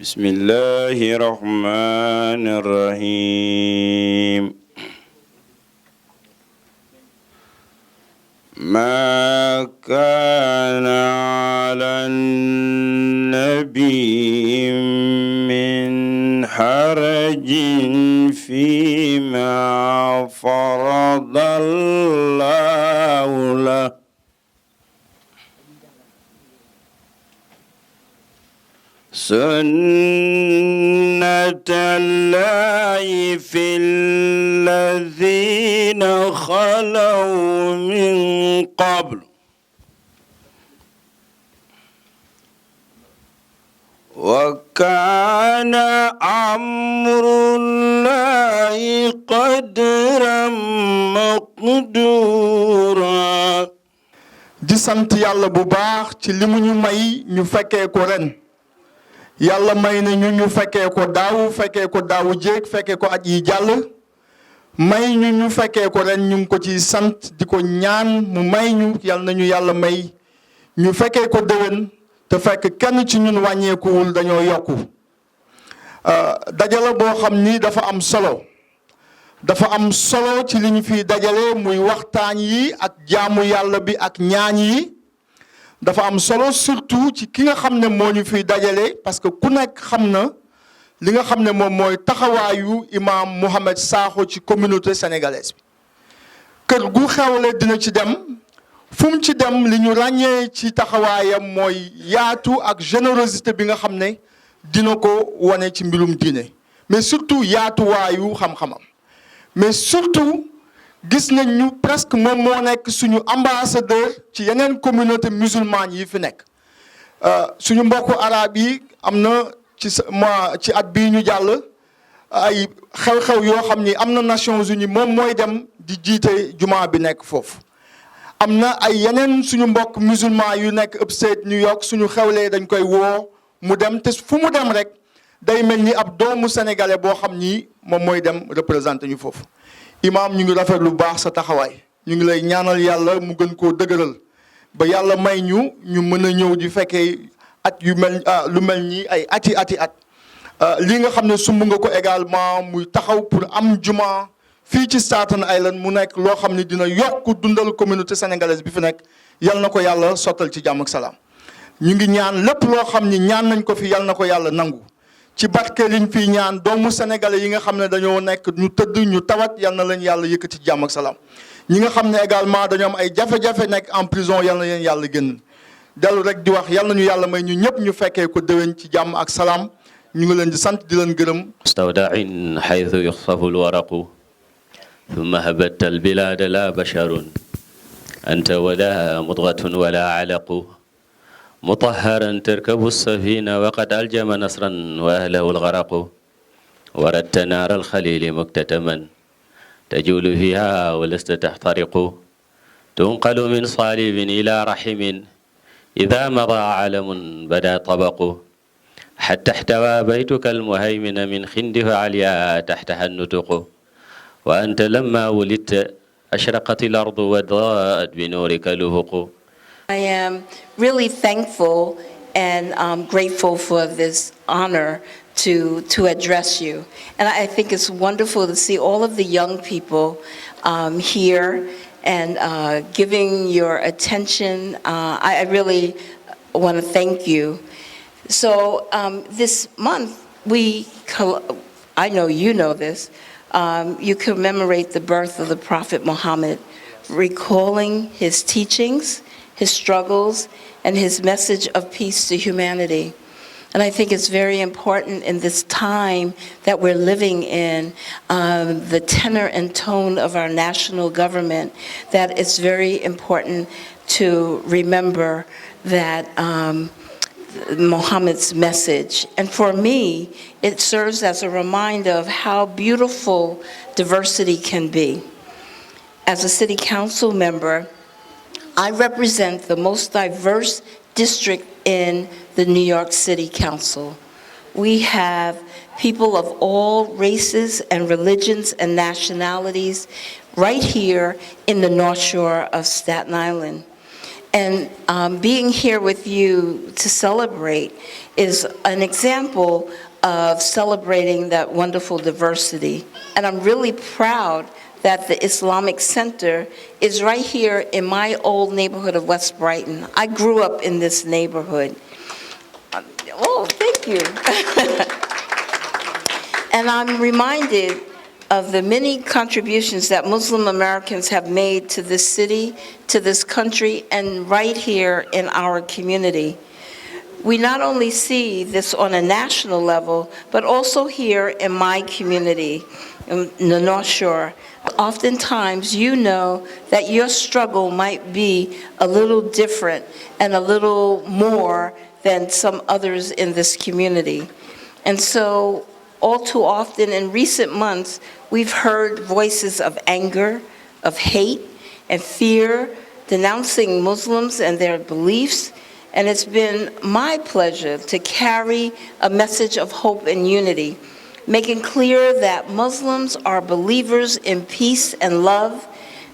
بسم الله الرحمن الرحيم ما كان على النبي من حرج فيما فرض الله له سنة الله في الذين خلوا من قبل وكان أمر الله قدرا مقدورا. di sant yàlla bu baax ci li mu ñu may ñu fekkee ko ren yàlla may na ñu fekkee ko daaw fekkee ko daawu jéeg fekkee ko at yi jàll may ñu fekkee ko ren ñu ngi ko ci sant di ko ñaan mu may ñu yàlla nañu yàlla may ñu fekkee ko déwén te fekk kenn ci ñun wàññeekuwul dañoo yokku dajale boo xam ni dafa am solo ci li ñu fiy dajale muy waxtaan yi ak jaamu yàlla bi ak ñaan yi dafa am solo surtout ci ki nga xam ne moo ñu fiy dajale parce que ku nekk xam na li nga xam ne moom mooy taxawaayu imam Mouhamed Sakho ci communauté sénégalaise bi kër gu xewle dina ci dem fu mu ci dem li ñu ràññee ci taxawaayam mooy yaatu ak générosité bi nga xam ne dina ko wane ci mbirum diine mais surtout yaatuwaayu xam-xamam mais surtout gis nañ ñu presque moom moo nekk suñu ambassadeur ci yeneen communauté musulmane yi fi nekk suñu mbokku arab yi am na ci at bii ñu jàll ay xew-xew yoo xam ni am na Nations Unies moom mooy dem di jiite jumaa bi nekk foofu am na ay yeneen suñu mbokk musulman yu nekk upstate New York suñu xewlee dañ koy woo mu dem te fu mu dem rek day mel ni ab doomu sénégalais boo xam ni moom mooy dem représenté ñu foofu imaam ñu ngi rafet lu baax sa taxawaay ñu ngi lay ñaanal yàlla mu gën koo dëgëral ba yàlla may ñu mën a ñëw di fekkee at yu mel lu mel nii ay ati at lii nga xam ne sumb nga ko également muy taxaw pour am juma fii ci Staten Island mu nekk loo xam ne dina yokk dundal communauté sénégalaise bi fi nekk yal na ko yàlla sottal ci jàmm ak salaam ñu ngi ñaan lépp loo xam ni ñaan nañ ko fi yal na ko yàlla nangu ci barke liñ fi ñaan doomu sénégalais yi nga xam ne dañoo nekk ñu tëdd ñu tawat yal na leen yàlla yëkkati jàmm ak salaam ñi nga xam ne également dañoo am ay jafe-jafe nekk en prison yal na leen yàlla génn dellu rek di wax yal nañu yàlla may ñu ñëpp ñu fekkee ko déwén ci jàmm ak salaam ñu ngi leen di sant di leen gërëm. mustawdain xaytu yuxsafu alwaraqu thumma habatta albilada la basharun anta wala mudgatun wala alaqu مطهرا تركب السفينة وقد ألجم نصرا وأهله الغرق وردت نار الخليل مكتتما تجول فيها ولست تحترق تنقل من صالب إلى رحم إذا مضى علم بدا طبق حتى احتوى بيتك المهيمن من خندف عليا تحتها النتق وأنت لما ولدت أشرقت الأرض وضاءت بنورك الأفق. I am really thankful and grateful for this honor to address you. And I think it's wonderful to see all of the young people here and giving your attention. I really want to thank you. So this month, I know you know this, you commemorate the birth of the Prophet Muhammad, recalling his teachings, his struggles, and his message of peace to humanity. And I think it's very important in this time that we're living in, the tenor and tone of our national government, that it's very important to remember that Muhammad's message. And for me, it serves as a reminder of how beautiful diversity can be. As a city council member, I represent the most diverse district in the New York City Council. We have people of all races and religions and nationalities right here in the North Shore of Staten Island. And being here with you to celebrate is an example of celebrating that wonderful diversity. And I'm really proud that the Islamic Center is right here in my old neighborhood of West Brighton. I grew up in this neighborhood. Oh, thank you. And I'm reminded of the many contributions that Muslim Americans have made to this city, to this country, and right here in our community. We not only see this on a national level, but also here in my community, in the North Shore. Oftentimes, you know that your struggle might be a little different and a little more than some others in this community. And so, all too often in recent months, we've heard voices of anger, of hate, and fear, denouncing Muslims and their beliefs. And it's been my pleasure to carry a message of hope and unity, making clear that Muslims are believers in peace and love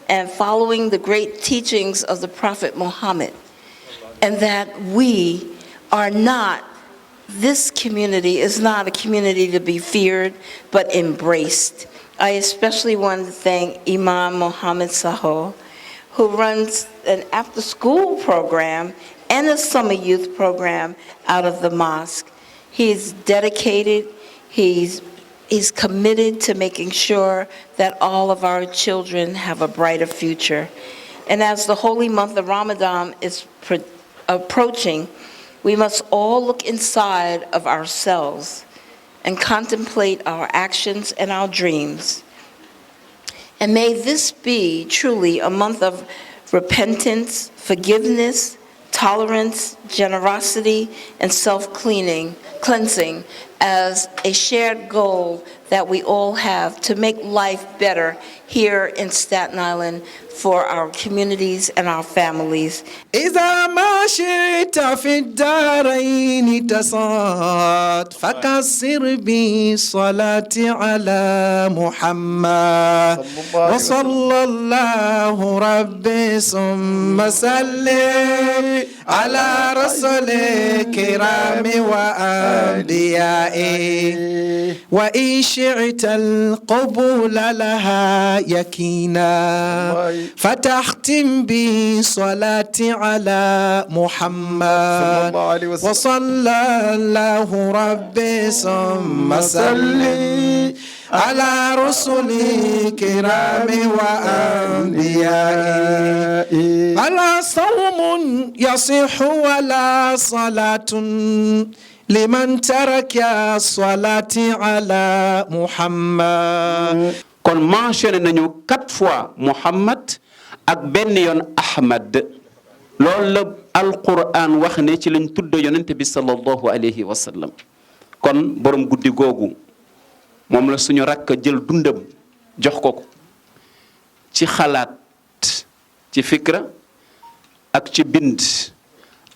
and following the great teachings of the Prophet Muhammad, and that we are not, this community is not a community to be feared, but embraced. I especially want to thank Imam Mohammed Sahel, who runs an after-school program and a summer youth program out of the mosque. He's dedicated, he's committed to making sure that all of our children have a brighter future. And as the holy month of Ramadan is approaching, we must all look inside of ourselves and contemplate our actions and our dreams. And may this be truly a month of repentance, forgiveness, tolerance, generosity, and self-cleansing as a shared goal that we all have to make life better here in Staten Island for our communities and our families. إذا ما شئت في الدارين تصاد فكسر بالصلاة على محمد وصلى الله ربي ثم سلم على رسول الكرام وأنبيائه وإن شئت القبول لها يكينا فتختم بالصلاة على محمد وصلى الله ربي ثم سلم على رسل الكرام وأنبيائه على صوم يصح ولا صلاة لمن ترك الصلاة على محمد. kon mentionné nañu 4 fois Muhammad ak benn yoon Ahmad loolu la alquran wax ne ci lañ tudd yonent bi sallallahu alayhi wa sallam. kon borom guddi googu moom la suñu rakk jël dundam jox ko ci xalaat ci fikra ak ci bind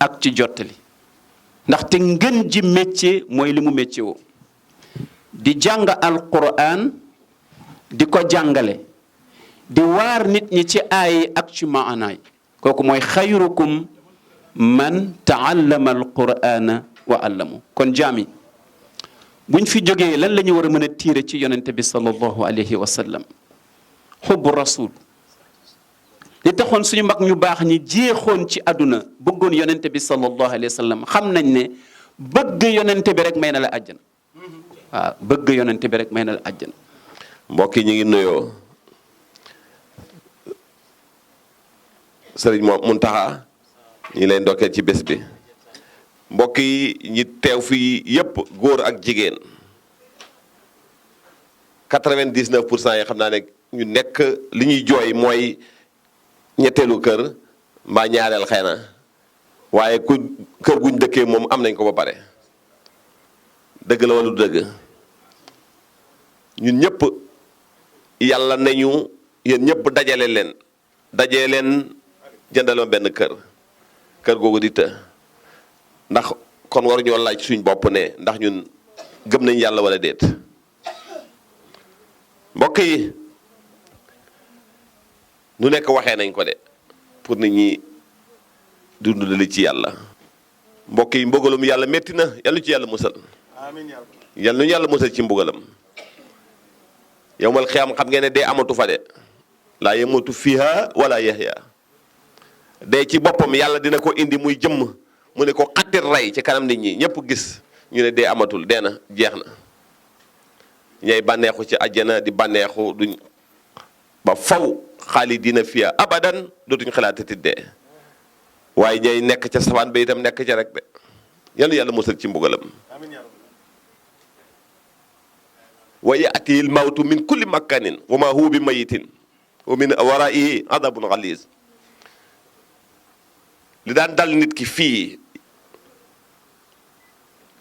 ak ci jottali ndaxte ngën ji métier mooy li mu métier woo di jàng alquran di ko jàngale di waar nit ñi ci aay ak ci maanaay kooku mooy xayrukum man taallama alqur'ana wa allamu. kon jaami buñ fi jógee lan la ñu war a mën a tiire ci yonente bi sallallahu alayhi wa sallam xubbu rasul li taxoon suñu mag ñu baax ñi jeexoon ci àdduna bëggoon yonente bi sallallahu alayhi wa sallam xam nañ ne bëgg yonente bi rek may na la àjjana waaw bëgg yonente bi rek may na la àjjana. mbokk yi ñu ngi nuyoo sëriñ Muntaxa ñu lay ndokkeel ci bés bi mbokk yi ñi teew fii yépp góor ak jigéen 99% yi xam naa ne ñu nekk li ñuy jooy mooy ñetteelu kër mbaa ñaareel xëy na waaye ku kër guñ dëkkee moom am nañ ko ba pare dëgg la wala du dëgg ñun ñëpp yàlla nañu yéen ñëpp dajale leen jëndal ma benn kër googu di të ndax kon waruñoo laaj suñ bopp ne ndax ñun gëm nañ yàlla wala déet mbokk yi nu nekk waxee nañ ko de pour nit ñi dundale ci yàlla. mbokk yi mbugalum yàlla métti na yàlla ci yàlla musal. yàlla nu yàlla musal ci mbugalam. yowmal xiyaam xam ngeen ne dee amatu fa de laa yamutu fiha wala yahya dee ci boppam yàlla dina ko indi muy jëmm mu ne ko xattit rey ci kanam nit ñi ñëpp gis ñu ne dee amatul dee na jeex na. ñay bànneexu ci àjjana di bànneexu duñ ba faw xaalidina fiha abadan dootuñ xalaatati dee waaye ñay nekk ca safaan ba itam nekk ca rek de yal na yàlla musal ci mbugalam. wa yaati l mawtu min kulli makkanin wa ma huwa bi mayitin wa min waraihi adabun xaliis li daan dal nit ki fii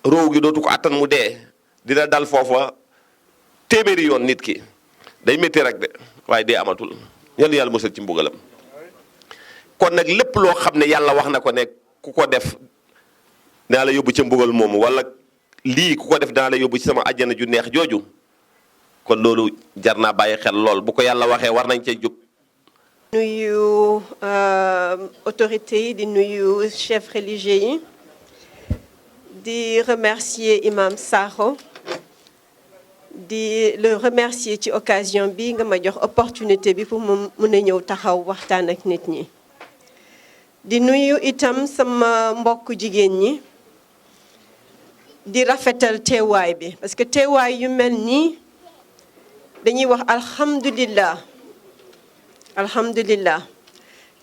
róow gi dootu ko attan mu dee dina dal foofa téeméeri yoon nit ki day métti rek de waaye dee amatul yal na yàlla musal ci mbugalam. kon nag lépp loo xam ne yàlla wax na ko ne ku ko def dinaa la yóbbu ca mbugal moomu wala lii ku ko def dinaa la yóbbu ci sama àjjana ju neex jooju kon loolu jar naa bàyyi xel lool bu ko yàlla waxee war nañ cay jóg. nuyu autorités yi di nuyu chef religieux yi di remercier imam Sakho di le remercier ci occasion bi nga ma jox opportunité bi pour mu mën a ñëw taxaw waxtaan ak nit ñi. di nuyu itam sama mbokk jigéen ñi di rafetal teewaay bi parce que teewaay yu mel nii dañuy wax alhamdulillah alhamdulillah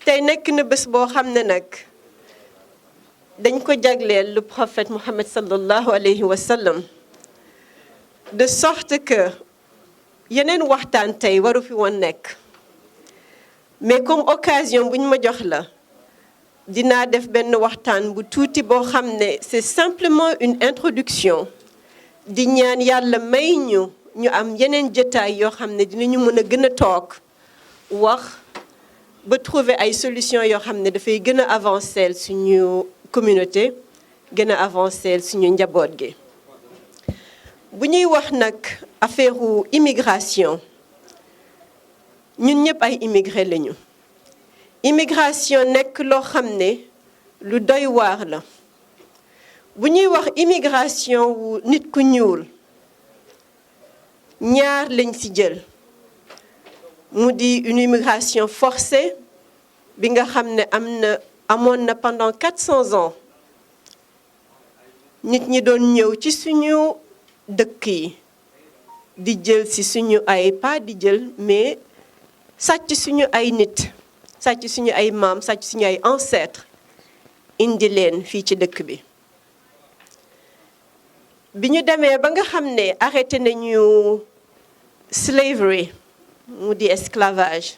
tey nekk na bés boo xam ne nag dañ ko jagleel le prophète Mohammed sallallahu alayhi wa sallam de sorte que yeneen waxtaan tey waru fi woon nekk mais comme occasion bu ñu ma jox la dinaa def benn waxtaan bu tuuti boo xam ne c'est simplement une introduction di ñaan yàlla may ñu am yeneen jotaay yoo xam ne dinañu mën a gën a toog wax ba trouver ay solutions yoo xam ne dafay gën a avancer suñu communauté gën a avancer suñu njaboot gi. bu ñuy wax nag affaire immigration ñun ñëpp ay immigré lañu. immigration nekk loo xam ne lu doy waar la bu ñuy wax immigration wu nit ku ñuul ñaar lañ ci jël mu di une immigration forcée bi nga xam ne amoon na pendant 400 ans nit ñi doon ñëw ci suñu dëkk yi di jël ci suñu ay pas di jël mais sàcc suñu ay nit sàcc suñu ay maam sàcc suñu ay ancêtres indi leen fii ci dëkk bi. bi ñu demee ba nga xam ne arrêté nañu slavery mu di esclavage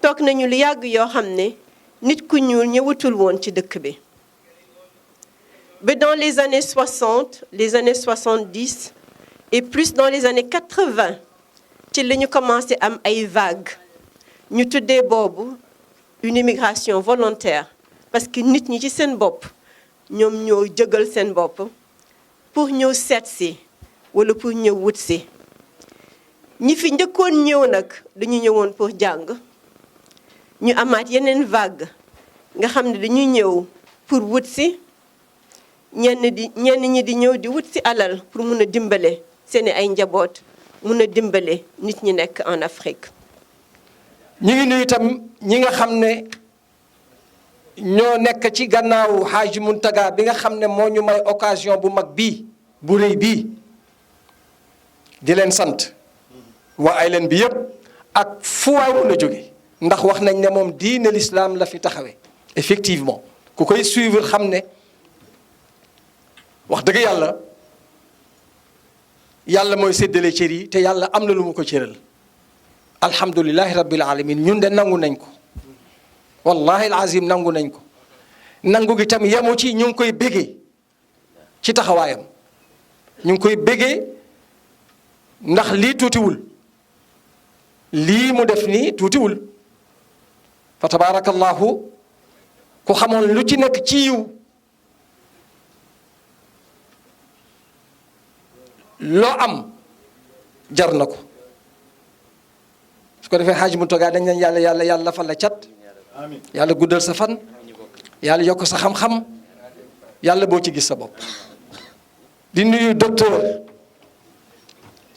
toog nañu lu yàgg yoo xam ne nit ku ñuul ñëwatul woon ci dëkk bi. ba dans les années 60 les années 70 et plus dans les années 80 ci la ñu commencé am ay vagues ñu tuddee boobu une immigration volontaire parce que nit ñi ci seen bopp ñoom ñoo jëgal seen bopp pour ñëw seet si wala pour ñëw wut si. ñi fi njëkkoon ñëw nag dañu ñëwoon pour jàng ñu amaat yeneen vague nga xam ne dañuy ñëw pour wut si ñenn ñi di ñëw di wut si alal pour mun a dimbale seeni ay njaboot mun a dimbale nit ñi nekk en Afrique. ñu ngi nuyu itam ñi nga xam ne ñoo nekk ci gannaaw Haji Muntaga bi nga xam ne moo ñu may occasion bu mag bii bu rëy bii di leen sant waa Island bi yëpp ak fu waay mun a jóge ndax wax nañ ne moom diine l'islam la fi taxawee. effectivement ku koy suivre xam ne wax dëgg yàlla mooy séddale cër yi te yàlla am na lu mu ko cëral. alhamdulilahi rabbil alamin ñun de nangu nañ ko wallahi alazim nangu nañ ko nangu gi tam yemu ci ñu ngi koy bégee ci taxawaayam ñu ngi koy bégee ndax lii tuutiwul lii mu def nii tuutiwul fa tabarakallahu ku xamoon lu ci nekk ci yiw loo am jar na ko su ko defee Haji Muntaga dañ leen yàlla fa la cat yàlla guddal sa fan yàlla yokk sa xam-xam yàlla boo ci gis sa bopp. di nuyu docteur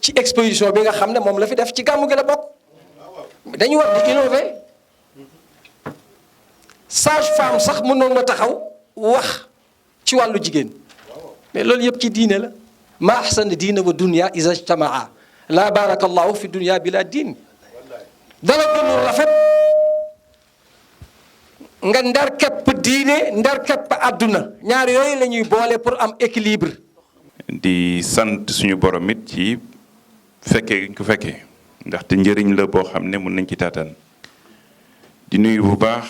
ci exposition bi nga xam ne moom la fi def ci gàmmu gi la bokk. dañu war di innover sage femme sax mënoon na taxaw wax ci wàllu jigéen mais loolu yëpp ci diine la. ma ahsana diina wa dunya iza ijtamaa la barakallahu fi dunya bila diin. dara gënul rafet nga ndar képp diine ndar képp àdduna ñaar yooyu la ñuy boole pour am équilibre. di sant suñu borom it ci fekkee ñu ko fekkee ndaxte njëriñ la boo xam ne mën nañ ci taataan di nuyu bu baax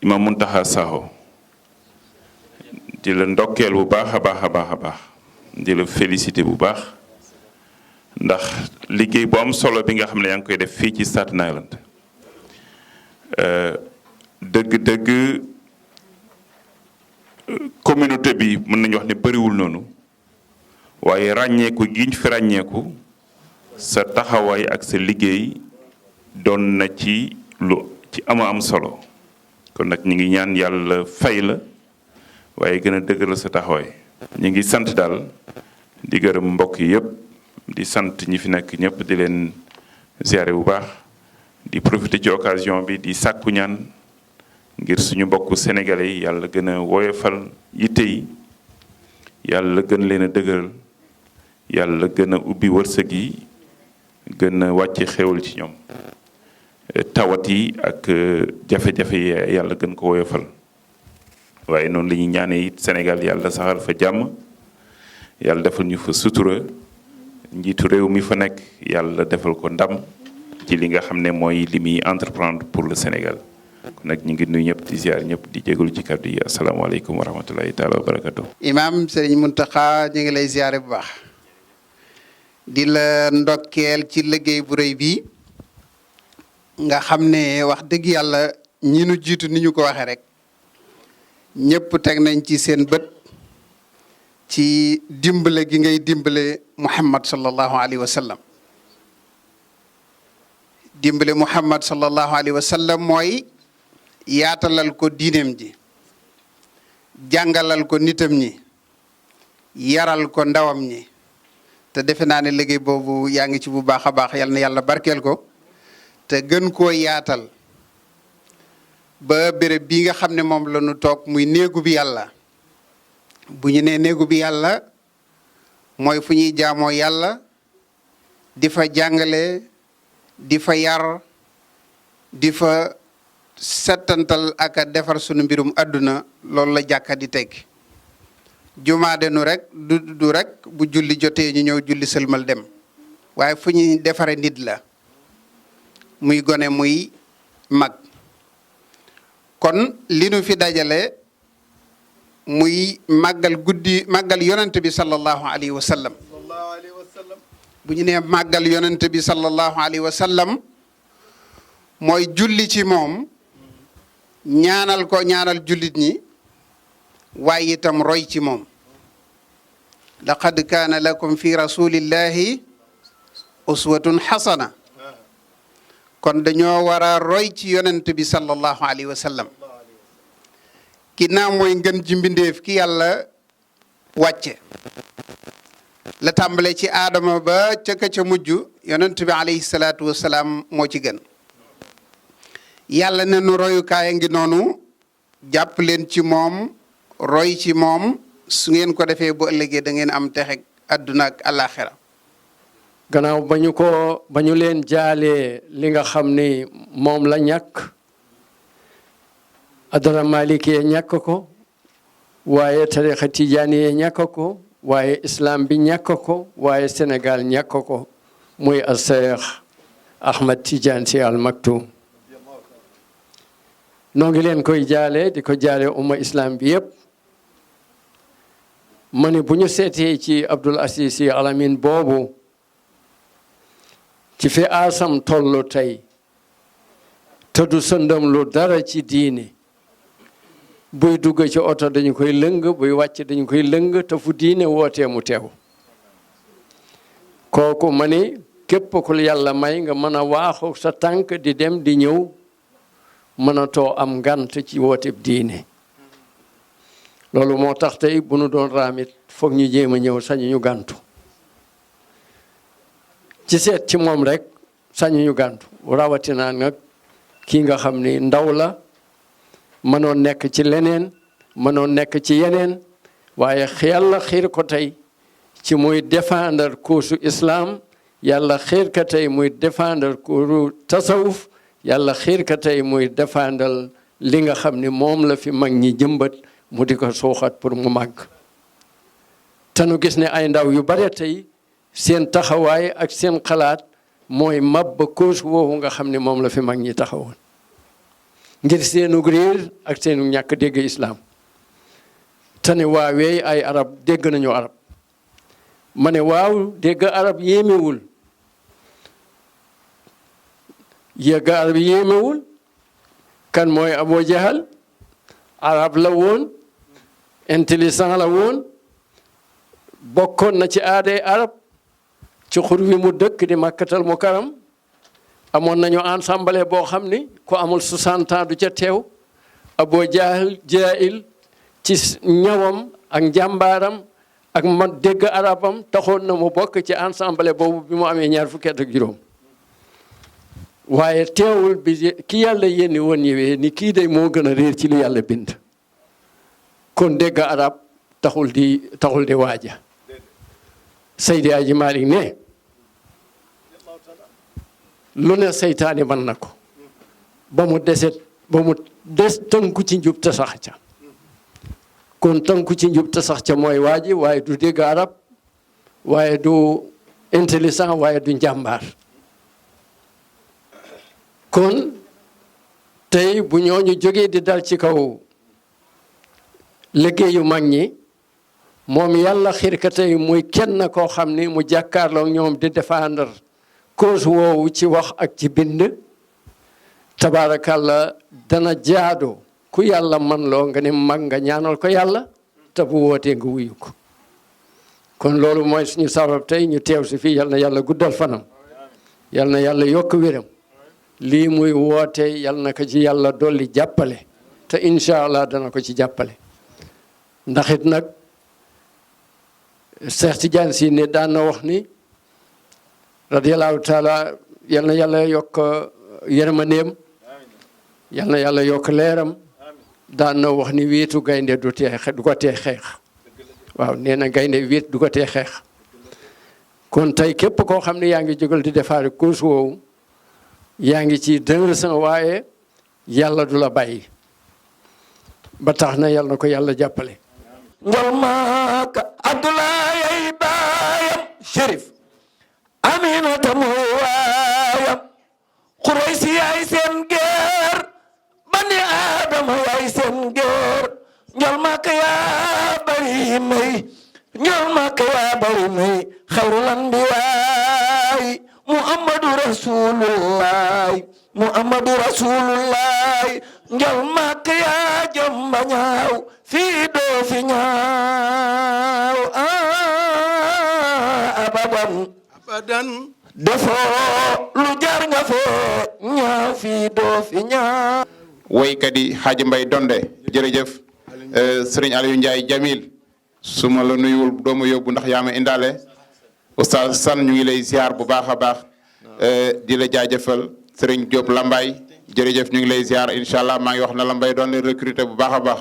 Imam Muntaxa Sakho di la ndokkeel bu baax a baax a baax a baax di la félicité bu baax ndax liggéey bu am solo bi nga xam ne yaa ngi koy def fii ci Staten Island dëgg-dëgg communauté bi mën nañu wax ne bëriwul noonu waaye ràññeeku giñ fi ràññeeku sa taxawaay ak sa liggéey doon na ci lu ci am solo kon nag ñu ngi ñaan yàlla fay la waaye gën a dëgëral sa taxawaay. ñu ngi sant daal di gërëm mbokk yi yëpp di sant ñi fi nekk ñëpp di leen ziare bu baax di profiter ci occasion bi di sàkku ñaan ngir suñu mbokku sénégalais yi yàlla gën a woyofal yitte yi yàlla gën leen a dëgëral yàlla gën a ubbi wërsëg yi gën a wàcce xéwal ci ñoom tawat yi ak jafe-jafe yi yàlla gën ko woyofal waaye noonu la ñuy ñaanee it Sénégal yàlla saxal fa jàmm yàlla defal ñu fa sutura njiitu réew mi fa nekk yàlla defal ko ndam ci li nga xam ne mooy li muy entreprendre pour le Sénégal kon nag ñu ngi nuyu ñëpp di ziar ñëpp di jégalu ci kàddu yi asalaamaaleykum wa rahmatulahi taala wa barakatu. Imaam Serigne Mountakha ñu ngi lay ziare bu baax di la ndokkeel ci liggéey bu rëy bii nga xam ne wax dëgg yàlla ñi nu jiitu ni ñu ko waxee rek ñëpp teg nañ ci seen bët ci dimbale gi ngay dimbale Muhammad sallallahu alayhi wa sallam. dimbale Muhammad sallallahu alayhi wa sallam mooy yaatalal ko diineem ji jàngalal ko nitam ñi yaral ko ndawam ñi te defe naa ne liggéey boobu yaa ngi ci bu baax a baax yal na yàlla barkeel ko te gën koo yaatal ba béréb bii nga xam ne moom la ñu toog muy néegu bi yàlla bu ñu nee néegu bi yàlla mooy fu ñuy jaamoo yàlla di fa jàngale di fa yar di fa settantal ak a defar sunu mbirum àdduna loolu la jàkka di teg jumaade nu rek du rek bu julli jotee ñu ñëw julli sëlmal dem waaye fu ñuy defare nit la muy gone muy mag kon li nu fi dajale muy màggal yonent bi sallallahu alayhi wa sallam bu ñu nee màggal yonent bi sallallahu alayhi wa sallam mooy julli ci moom ñaanal ko ñaanal jullit ñi waaye itam roy ci moom laqad kaana lakum fi rasulillahi uswatun xasana kon dañoo war a roy ci yonent bi sallallahu alayhi wa sallam ginnaaw mooy ngën ji mbindeef ki yàlla wàcce la tàmbale ci aadama ba ca ka ca mujj yonent bi alayhi salaatu wasalaam moo ci gën yàlla ne nu royukaay a ngi noonu jàpp leen ci moom roy ci moom su ngeen ko defee bu ëllëgee da ngeen am texe àdduna ak àllaaxira gannaaw ba ñu leen jaalee li nga xam ni moom la ñàkk adara maliki ye ñàkk ko waaye tarixa tijaani ye ñàkk ko waaye islam bi ñàkk ko waaye Sénégal ñàkk ko muy al Seex Ahmad Tidiane Sy Al Maktoum noo ngi leen koy jaale di ko jaale umma islam bi yëpp ma ne bu ñu seetee ci Abdul Aziz Sy Al Amine boobu ci fi aasam tollu tey te du sëndam lu dara ci diine buy dugg ci oto dañu koy lëng buy wàcc dañu koy lëng te fu diine wootee mu teew kooku ma ni képp ku yàlla may nga mën a waaxu sa tànk di dem di ñëw mënatoo am ngant ci woote diine loolu moo tax tey bu nu doon raamit foog ñu jéem a ñëw sañu ñu gàntu ci seet ci moom rek sañu ñu gàntu rawatina nag kii nga xam ni ndaw la mënoon nekk ci leneen mënoon nekk ci yeneen waaye yàlla xiir ko tey ci muy défendre cause islam yàlla xiir ko tey muy défendre cause tasawuf yàlla xiir ko tey muy défendre li nga xam ni moom la fi mag ñi jëmbat mu di ko suuxat pour mu màgg te nu gis ne ay ndaw yu bare tey seen taxawaay ak seen xalaat mooy mabba cause woowu nga xam ne moom la fi mag ñi taxawoon ngir seenu réer ak seenu ñàkk dégg islam te ne waawee ay arab dégg nañu arab ma ne waaw dégg arab yéemewul yégg arab yéemewul kan mooy Abu Jahal arab la woon intelligent la woon bokkoon na ci aaday arab ci xur wi mu dëkk di Makkatal Mukarram amoon nañu ensemble boo xam ni ku amul 60 ans du ca teew Abu Jahil ci ñawam ak njàmbaaram ak man dégg arabam taxoon na mu bokk ci ensemble boobu bi mu amee 20 fukki at ak juróom waaye teewul bi ki yàlla yénni woon ñëwee ni kii day moo gën a réer ci li yàlla bind kon dégg arab taxul di waaja Seydi Aji Malik ne lu ne seytaane mën na ko ba mu des tënku ci njub te sax ca kon tënku ci njub te sax ca mooy waaji waaye du dégg arab waaye du intelligent waaye du njàmbaar kon tey bu ñooñu jógee di dal ci kaw liggéeyu mag ñi moom yàlla xiir ka tey muy kenn koo xam ni mu jàkkaarloo ñoom di défendre cause woowu ci wax ak ci bind tabaarakàlla dana jaadu ku yàlla man loo nga ni mag nga ñaanal ko yàlla te bu wootee nga wuyu ko kon loolu mooy suñu sabab tey ñu teew si fii yal na yàlla guddal fanam yal na yàlla yokk wéram lii muy woote yal na ko ci yàlla dolli jàppale te incha allah dana ko ci jàppale ndax it nag Cheikh Tidiane Sy ne daan na wax ni radiyallahu taala yal na yàlla yokk yërmandeem yal na yàlla yokk leeram daan na wax ni wéetu gaynde du ko tee xeex waaw nee na gaynde wéet du ko tee xeex kon tey képp koo xam ne yaa ngi jógal di defaare course woowu yaa ngi ci dëngërsan waaye yàlla du la bàyyi ba tax na yal na ko yàlla jàppale njol maaka Abdoulaye ay baayam Chérif Aminata mooy waayam Xuraysi yaay seen geer bani Aadama yaay seen geer njol maaka yaa bari may njol maaka yaa bari may xayrul anbiyaay Muhammadu Rasulullaay Muhammadu Rasulullaay njol maaka yaa jomba ñaaw fii doo fi ñaaw abadan defoo lu jar nga fee ñaaw fii doo fi ñaaw woykat yi Xaaji Mbay Donde jërëjëf Sëriñ Aliou Ndiaye Jamil su ma la nuyuwul doomu yóbbu ndax yaa ma indaale Oustaz San ñu ngi lay ziar bu baax a baax di la jaajëfal Sëriñ Diop Lambaay jërëjëf ñu ngi lay ziar incha allah maa ngi wax na Lambaay doon leen recruter bu baax a baax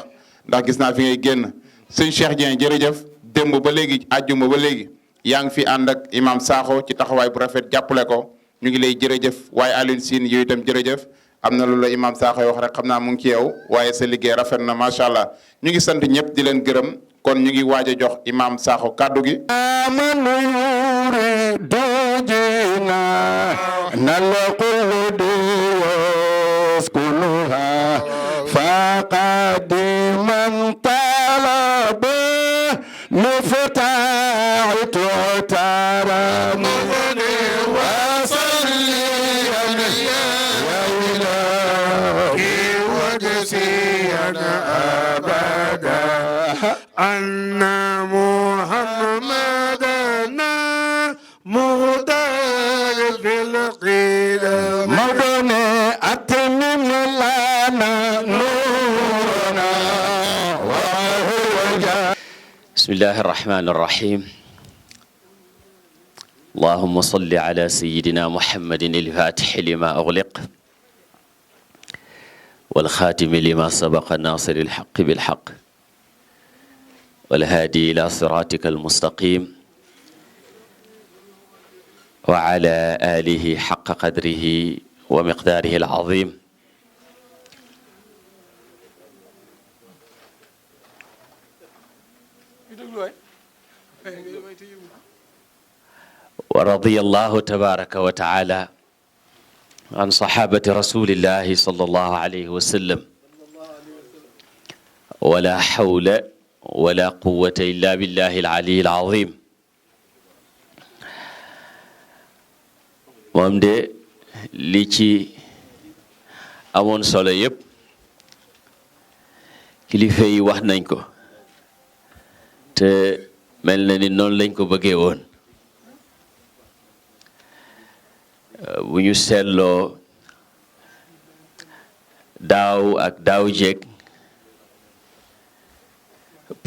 ndax gis naa fi ngay génn sëñ Cheikh Dieng jërëjëf démb ba léegi àjjuma ba léegi yaa ngi fi ànd ak imam Sakho ci taxawaay bu rafet jàppale ko ñu ngi lay jërëjëf waaye Alioune Sine yooyu itam jërëjëf am na lu la imam Sakho wax rek xam naa mu ngi ci yow waaye sa liggéey rafet na macha allah ñu ngi sant ñëpp di leen gërëm kon ñu ngi waaj a jox imam Sakho kàddu gi. فقد من طلب مفتاح تعترى مغني وصلي يا إلهي وجزينا أبدا أن محمدنا مهدى في القيل مدن أتمم لنا bismillahi irrahmani irrahim allahuma salli ala sayidina muhammadin ilfatixi lima ugliq walxaatimi lima sabaqa nasiri ilxaqi bilxaq walhaadi ila siratika almustaqim wa ala alihi xaqa qadrihi wa miqdaarihi alazim wa radiyallahu tabaraka wa taala an sahabati rasulillahi sallallahu alayhi wa sallam wala hawla wala quwwata illa billahi al-ali al-azim moom de li ci amoon solo yëpp kilifa yi wax nañ ko te mel na ni noonu lañ ko bëggee woon bu ñu seetloo daaw ak daaw jéeg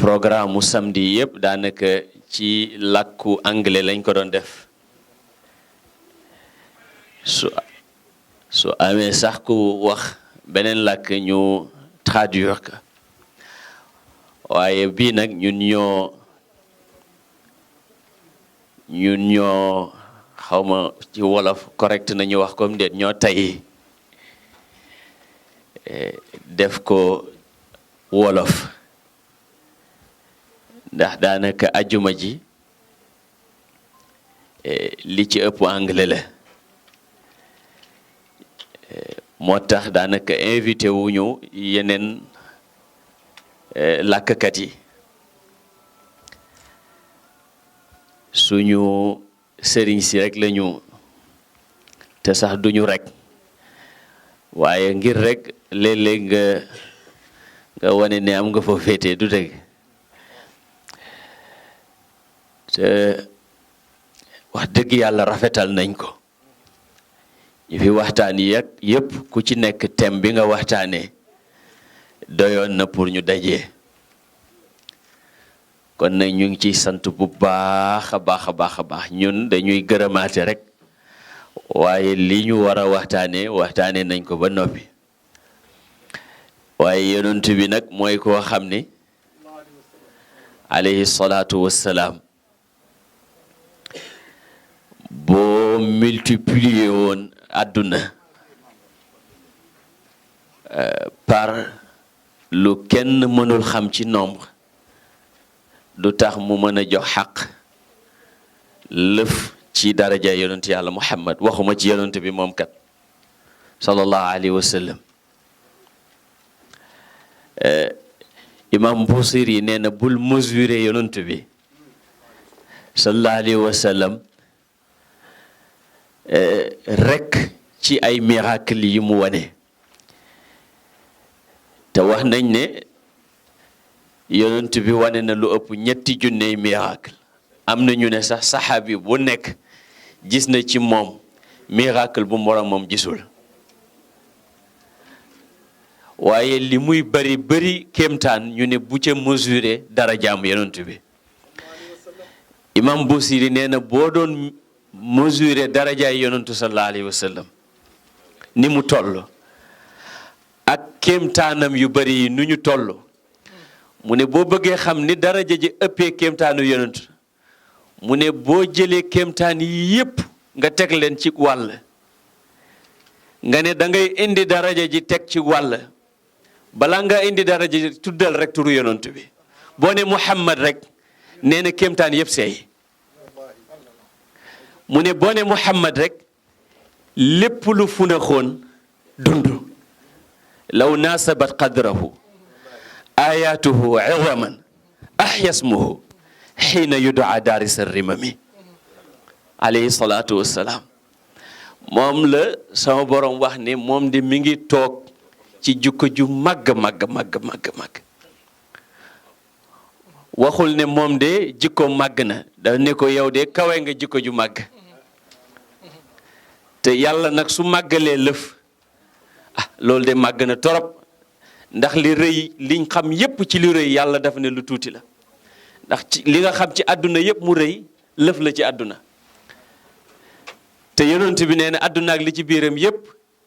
programme mu samedi yëpp daanaka ci làkku anglais lañ ko doon def su amee sax ku wax beneen làkk ñu traduire ko waaye bii nag ñun ñoo xawma ci wolof correct nañu wax comme déet ñoo tey def ko wolof ndax daanaka ajuma ji li ci ëpp anglais la moo tax daanaka invité wuñu yeneen làkkat yi suñu sëriñ si rek lañu te sax duñu rek waaye ngir rek léeg-léeg nga wane ne am nga fa féete du dëgg te wax dëgg yàlla rafetal nañ ko ñu fi waxtaan yi yëpp ku ci nekk thème bi nga waxtaanee doyoon na pour ñu dajee kon nag ñu ngi ciy sant bu baax a baax a baax a baax ñun dañuy gërëmaate rek waaye li ñu war a waxtaanee nañ ko ba noppi waaye yonent bi nag mooy koo xam ni alayhi salaatu wassalaam boo multiplier woon àdduna par lu kenn mënul xam ci nombre du tax mu mën a jox xaq lëf ci daraja yonent yàlla Muhammad waxuma ci yonent bi moom kat sallallahu alayhi wa sallam imam Busiri nee na bul mesurer yonent bi sallallahu alayhi wa sallam rek ci ay miracle yi mu wane te wax nañ ne yonent bi wane na lu ëpp 3 junney miracle am na ñu ne sax saxaabi bu nekk gis na ci moom miracle bu moromam gisul waaye li muy bari kéemtaan ñu ne bu ca mesurer dara jaam yonent bi imam Busiri nee na boo doon mesurer darajaay yonentu sallallahu alayhi wa sallam ni mu toll ak kéemtaanam yu bari yi nu ñu toll mu ne boo bëggee xam ni daraja ji ëppee kéemtaanu yonent mu ne boo jëlee kéemtaan yi yépp nga teg leen ci wàll nga ne da ngay indi daraja ji teg ci wàll balaa nga indi daraja ji tuddal rek turu yonent bi boo ne Muhammad rek nee na kéemtaan yépp seey mu ne boo ne Muhammad rek lépp lu funaxoon dund law naasabat qadrahu ayatuhu izaman ahyasmuhu xiina yudaa daarisa rimami alayhi salaatu wassalaam moom la sama borom wax ne moom de mi ngi toog ci jukko ju màgg waxul ne moom de jikko màgg na da ne ko yow de kawe nga jikko ju màgg te yàlla nag su màggalee lëf loolu de màgg na torop ndax li rëy liñ xam yépp ci li rëy yàlla dafa ne lu tuuti la ndax ci li nga xam ci àdduna yëpp mu rëy lëf la ci àdduna te yonent bi nee na àdduna ak li ci biiram yëpp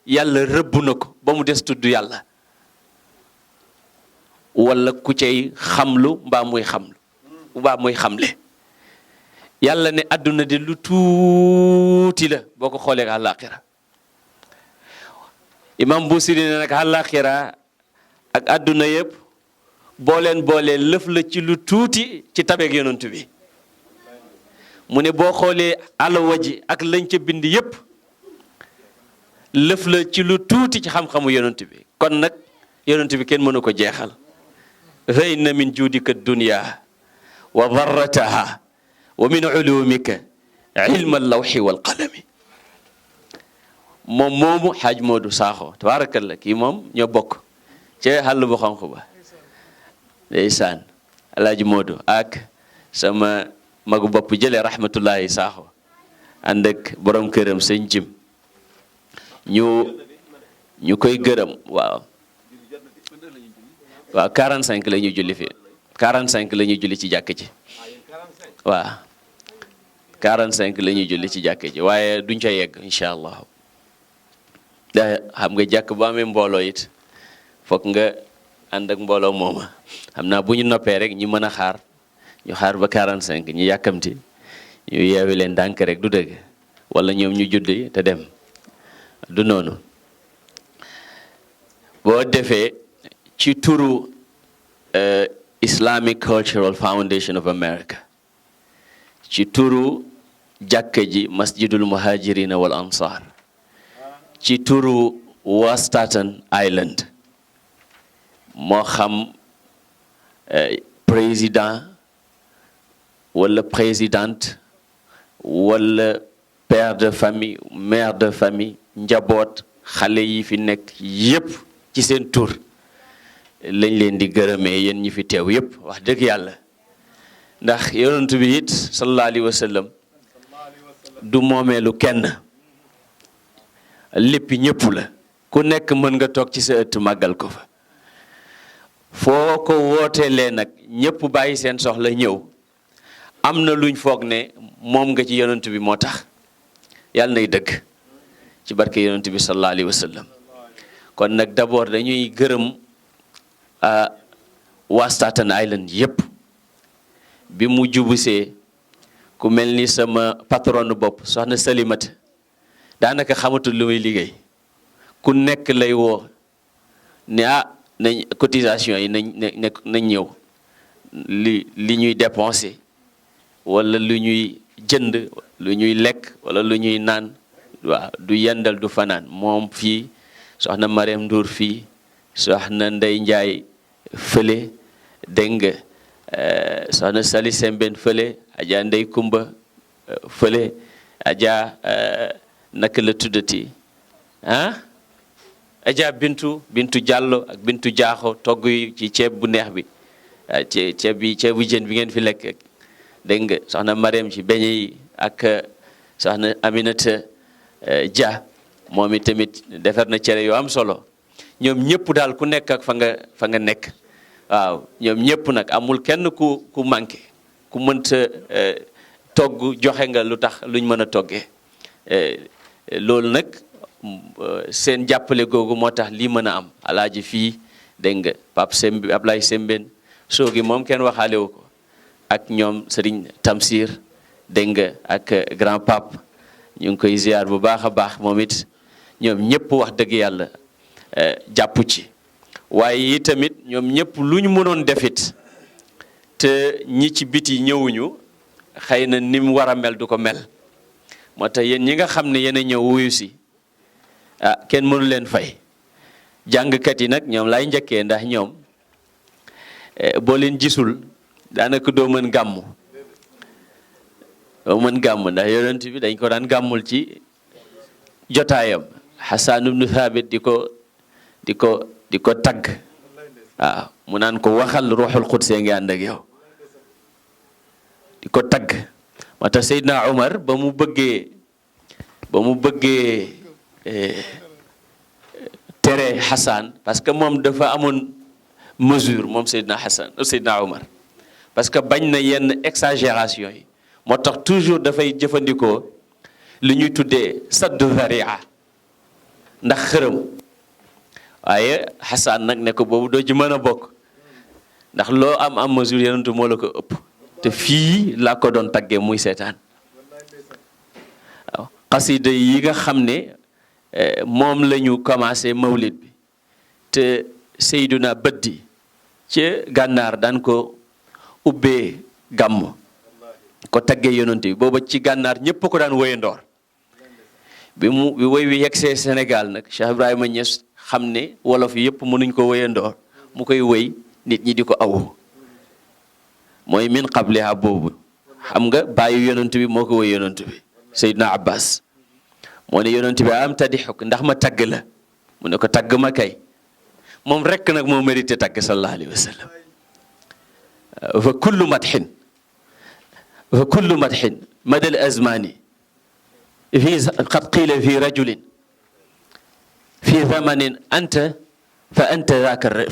yàlla rëbb na ko ba mu des tudd yàlla wala ku cay xamlu mbaa muy xamle yàlla ne àdduna de lu tuuti la boo ko xoolee ak àllaaxira imam Busiri ne nag àllaaxira ak àdduna yëpp boolee lëf la ci lu tuuti ci tabeeg yonent bi mu ne boo xoolee alawa ji ak lañ ca bind yëpp lëf la ci lu tuuti ci xam-xamu yonent bi kon nag yonent bi kenn mënu ko jeexal rëy na min juudika dunya wa darrataha wa min ulumika ilma allawxi walqalami moom moomu xaaj Moodu Saaxo tabaarakalla kii moom ñoo bokk ca xàll bu xonq ba ndeysaan alaaji Moodu ak sama magu bopp jële rahmatullahi Saaxo ànd ak borom këram sëñ Jim ñu koy gërëm waaw 45 la ñuy julli fii 45 la ñuy julli ci jàkk ji waaw 45 la ñuy julli ci jàkk ji waaye duñ ca yegg incha allah da xam nga jàkk bu amee mbooloo it foog nga ànd ak mbooloo mooma xam naa bu ñu noppee rek ñi mën a xaar ñu xaar ba 45 ñu yàkkamti ñu yeewi leen ndànk rek du dëgg wala ñoom ñu juddi te dem du noonu boo defee ci turu Islamic Cultural Foundation of America ci turu jàkka ji masjidul muhajirina wal ansar ci turu waa Staten Island moo xam président wala présidente wala père de famille mère de famille njaboot xale yi fi nekk yépp ci seen tur lañ leen di gërëmee yéen ñi fi teew yépp wax dëgg yàlla ndax yonent bi it sallallahu alayhi wa sallam du moomeelu kenn lépp ñëpp la ku nekk mën nga toog ci sa ëtt màggal ko fa foo ko wooteelee nag ñëpp bàyyi seen soxla ñëw am na luñ foog ne moom nga ci yonent bi moo tax yàlla nay dëgg ci barke yonent bi sallallahu alayhi wa sallam kon nag d'abord dañuy gërëm waa Staten Island yépp bi mu jubusee ku mel ni sama patron bopp soxna Salimata daanaka xamatul lu muy liggéey ku nekk lay woo ne nañ cotisation yi nañ ñëw li ñuy dépenser wala lu ñuy jënd lu ñuy lekk wala lu ñuy naan waaw du yendal du fanaan moom fii soxna Mariam Ndour fii soxna Ndey Njaay fële dégg nga soxna Sali Sembène fële Adja Ndey Kumba fële Adja naka la tuddati Adja Bintu Diallo ak Bintu Jaaxo togg yi ci ceeb bu neex bi ceebu jën bi ngeen fi lekk dégg nga soxna Mariam ci beñe yi ak soxna Aminata Dia moom it tamit defar na cere yoo am solo ñoom ñëpp daal ku nekk ak fa nga nekk waaw ñoom ñëpp nag amul kenn ku manqué ku mënta togg joxe nga lu tax luñ mën a toggee loolu nag seen jàppale googu moo tax lii mën a am alaaji fii dégg nga Ablaye Sembène soogi moom kenn waxaalewu ko ak ñoom Serigne Tamsir dégg nga ak grand pape ñu ngi koy ziar bu baax a baax moom it ñoom ñëpp wax dëgg yàlla jàpp ci waaye yi tamit ñoom ñëpp lu ñu mënoon defit te ñi ci biti ñëwuñu xëy na ni mu war a mel du ko mel moo tax yéen ñi nga xam ne yéen a ñëw wuyu si kenn mënu leen fay jàngkat yi nag ñoom lay njëkkee ndax ñoom boo leen gisul daanaka doo mën gàmmu ndax yonent bi dañ ko daan gàmmul ci jotaayam Hassan ibnu Thabit di ko tagg waaw mu naan ko waxal ruuxul qudsee ngi ànd ak yow di ko tagg moo tax Seydina Omar ba mu bëggee tere Hassan parce que moom dafa amoon mesure moom Seydina Omar parce que bañ na yenn exagération yi moo tax toujours dafay jëfandikoo li ñuy tuddee saddu zaria ndax xërëm waaye Xasaan nag ne ko boobu doo ci mën a bokk ndax loo am mesure yonentu moo la ko ëpp te fii laa ko doon taggee muy seetaan waaw xasida yi nga xam ne moom la ñu commencé mawlid bi te Seyduna Bëddi ci gànnaar daan ko ubbee gàmm ko taggee yonent bi booba ci gànnaar ñëpp ko daan woyandoor bi woy wi yegsee Sénégal nag Cheikh Ibrahima Niass xam ne wolof yi yëpp mënuñ ko woyandoor mu koy woy nit ñi di ko awu mooy min qabliha boobu xam nga bàyyi yonent bi moo ko woy yonent bi Seydina Abbas moo ne yonent bi am tadixuk ndax ma tagg la mu ne ko tagg ma kay moom rekk nag moo mérité tagg sallallahu alayhi wa sallam fa kullu madxin madal azmani fi qad qiila fi rajulin fi zamanin anta fa anta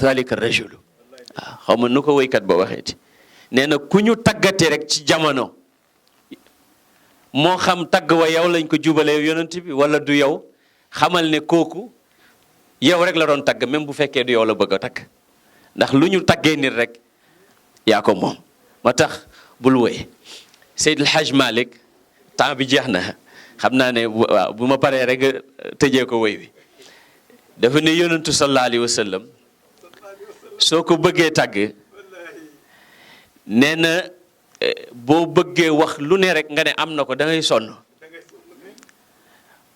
dhalika rajulu waaw xaw ma nu ko woykat ba waxeeti nee na ku ñu taggate rek ci jamono moo xam tagg wa yow lañ ko jubalee yonent bi wala du yow xamal ne kooku yow rek la doon tagg même bu fekkee du yow la bëgg a tagg ndax lu ñu taggee nit rek yaa ko moom moo tax bul woy Seydil Hadj Malick temps bi jeex na xam naa ne waaw bu ma paree rek tëjee ko woy wi dafa ne yonentu sallallahu alayhi wa sallam soo ko bëggee tàgg nee na boo bëggee wax lu ne rek nga ne am na ko da ngay sonn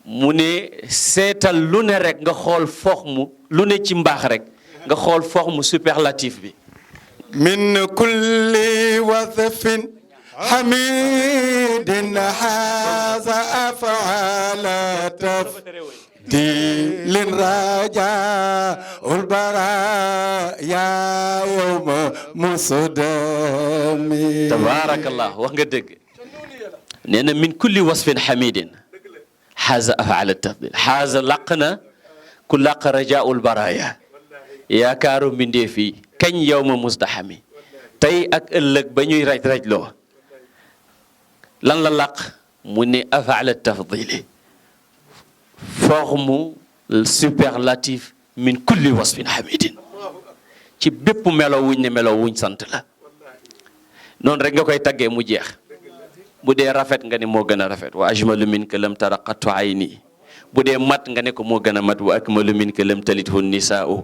mu ne seetal lu ne rek nga xool foox mu lu ne ci mbaax rek nga xool foox mu superlatif bi min kulli wasfin hamidin haza af'ala tafdilin raja ulbara ya yawma musdami tabarakallah wax nga dëgg nee na min kulli wasfin hamidin haza af'ala tafdil haza laq na ku laq rajaul baraya yaakaaru mbindee fii kañ yawma musdahami tey ak ëllëg ba ñuy raj-rajloo lan la laq mu ne af'ala tafdili forme superlatif min kulli wasfin hamidin ci bépp melo wuñ ne melo wuñ sant la noonu rek nga koy taggee mu jeex bu dee rafet nga ne moo gën a rafet wa ajmalu minka lam tara qattu ayni bu dee mat nga ne ko moo gën a mat wa akmalu minka lam talithu nisaa'u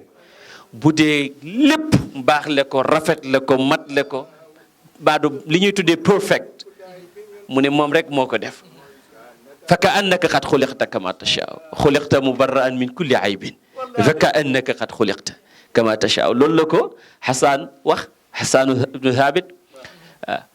bu dee lépp mbaax le ko rafet le ko mat le ko baadu li ñuy tuddee perfect mu ne moom rek moo ko def fa ka annaka qad xuliqta kama tashaa'u xuliqta mubarra'an min kulli aybin fa ka annaka qad xuliqta kama tashaa'u loolu la ko Xasaan wax Xasaanu ibnu Thaabit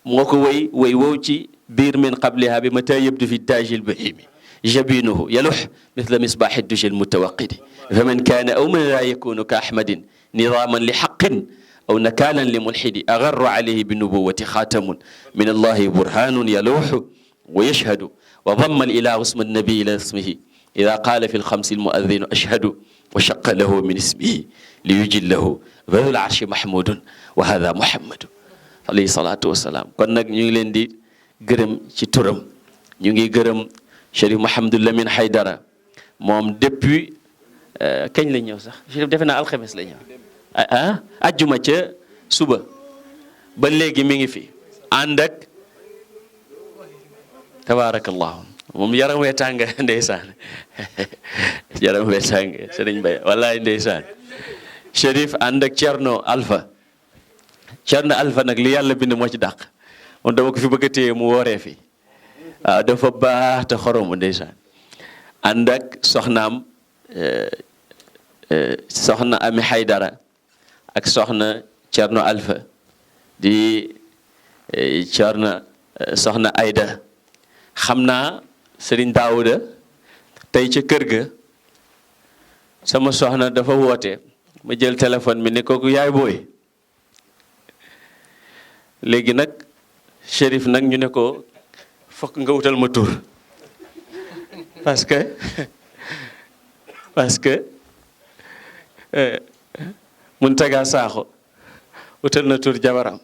moo ko woy wow ci biir min qabliha bi mata yabdu fi daaji lbahimi jabinuhu yaluh mithla misbaaxi duji almutawaqidi fa man kaana aw man laa yakunu ka ahmadin nidaman li xaqin aw nakaalan li mulxidi agarru alayhi binubuwati xaatamun min allahi burhanun yaluuxu wa yashhadu wa damma alilahu isma annabi ila ismihi ida qaala fi lxamsi almuadinu ashhadu wa shaqa lahu min ismihi li yujillahu badul arshi mahmudun wa hada muhammadu alayhi salaatu wasalaam kon nag ñu ngi leen di gërëm ci turam ñu ngi gërëm Chérif Mouhamadou Lamine Haydara moom depuis kañ la ñëw sax Chérif defe naa alxames la ñëw ajjuma ca suba ba léegi mi ngi fi ànd ak tabaarakallahu moom yaram wee tàng ndeysaan yaram wee tàng Sëriñ Bay wallaay ndeysaan Chérif ànd ak Cerno Alpha nag li yàlla bind moo ci dàq moom dama ko fi bëgg a téye mu wooree fi waaw dafa baax te xoromu ndeysaan ànd ak soxnaam soxna Ami Haydara ak soxna Cerno Alpha di soxna Ayda xam naa Sëriñ Daawuda tey ca kër ga sama soxna dafa woote ma jël téléphone bi ne kooku yaay booy léegi nag Chérif nag ñu ne ko fokk nga wutal ma tur parce que Muntaga Sakho wutal na tur jabaram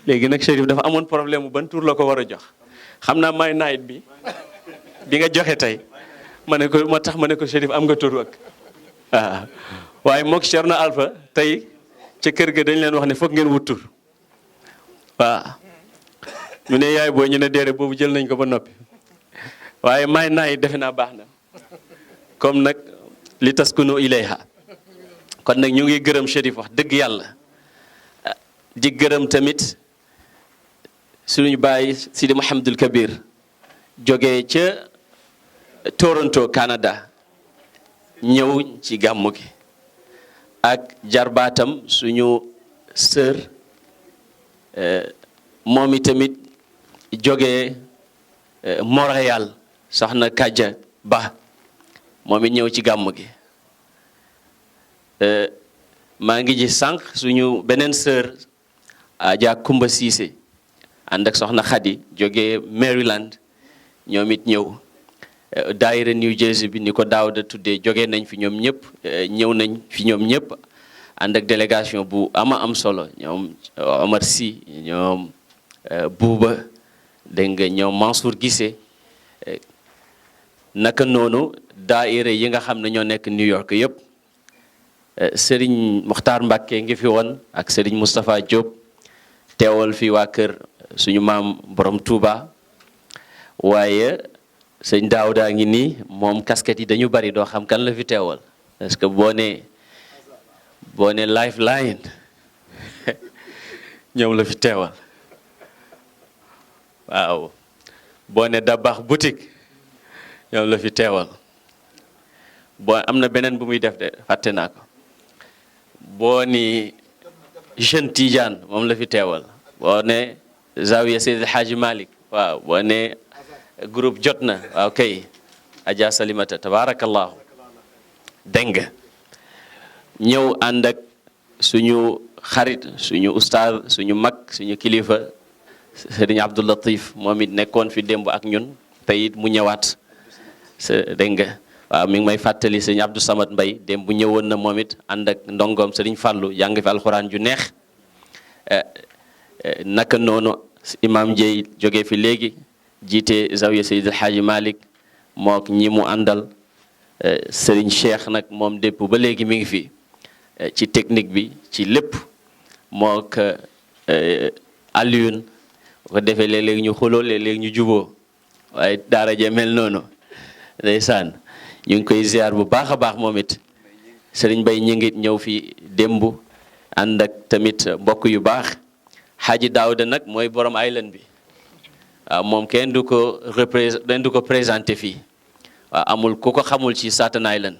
léegi nag Chérif dafa amoon problème ban tur la ko war a jox xam naa may night bi nga joxe tey ma ne ko moo tax ma ne ko Chérif am nga tur ak waaw waaye mook Cherno Alpha tey ca kër ga dañ leen wax ne foog ngeen wut tur waaw ñu ne yaay booy ñu ne déere boobu jël nañ ko ba noppi waaye may night defe naa baax na comme nag li taskunu ilayha kon nag ñu ngi gërëm Chérif wax dëgg yàlla di gërëm tamit suñu baay Sidi Mouhamadul Kabir jógee ca Toronto Canada ñëw ci gàmmu gi ak jarbaatam suñu sœur moom itamit jógee Montréal soxna Kaja Ba moom it ñëw ci gàmmu gi maa ngi ji sànq suñu beneen sœur Adja Kumba Cissé ànd ak soxna Khady jógee Maryland ñoom it ñëw daayira New Jersey bi ni ko Daawda tuddee jógee nañ fi ñoom ñëpp ñëw nañ fi ñoom ñëpp ànd ak délégation bu ama am solo ñoom Omar Sy ñoom Bouba dégg nga ñoom Mansour Guissé naka noonu daayira yi nga xam ne ñoo nekk New York yëpp Serigne Mokhtar Mbacké ngi fi woon ak Serigne Moustapha Diop teewal fi waa kër suñu maam borom Touba waaye sëñ Daawda ngi nii moom casquette yi dañu bari doo xam kan la fi teewal parce que boo ne Lifeline ñoom la fi teewal waaw boo ne Dabax boutique ñoom la fi teewal boo am na beneen bu muy def de fàtte naa ko boo ni Jeune Tidiane moom la fi teewal boo ne Zawiya Seydi Hadji Malick waaw boo ne groupe jot na waaw kay Adja Salimata tabarakallahu dégg nga ñëw ànd ak suñu xarit suñu ustaaz suñu mag suñu kilifa Serigne Abdou Latif moom it nekkoon fi démb ak ñun te it mu ñëwaat dégg nga waaw mi ngi may fàttali Serigne Abdou Samad Mbay démb bu ñëwoon na moom it ànd ak ndongoom Serigne Fallou jàng fi alxuraan ju neex naka noonu imam Ndiaye jógee fi léegi jiite Zawiya Seydi El Hadji Malick mook ñi mu àndal Serigne Cheikh nag moom dépp ba léegi mi ngi fi ci technique bi ci lépp mook Alioune bu ko defee léeg-léeg ñu xuloo léeg-léeg ñu juboo waaye daara je mel noonu ndeysaan ñu ngi koy ziar bu baax a baax moom it Serigne Bay ñi ngi ñëw fi démb ànd ak tamit mbokk yu baax Hadji Daouda nag mooy borom island bi waaw moom kenn du ko présenté fii waaw amul ku ko xamul ci Staten Island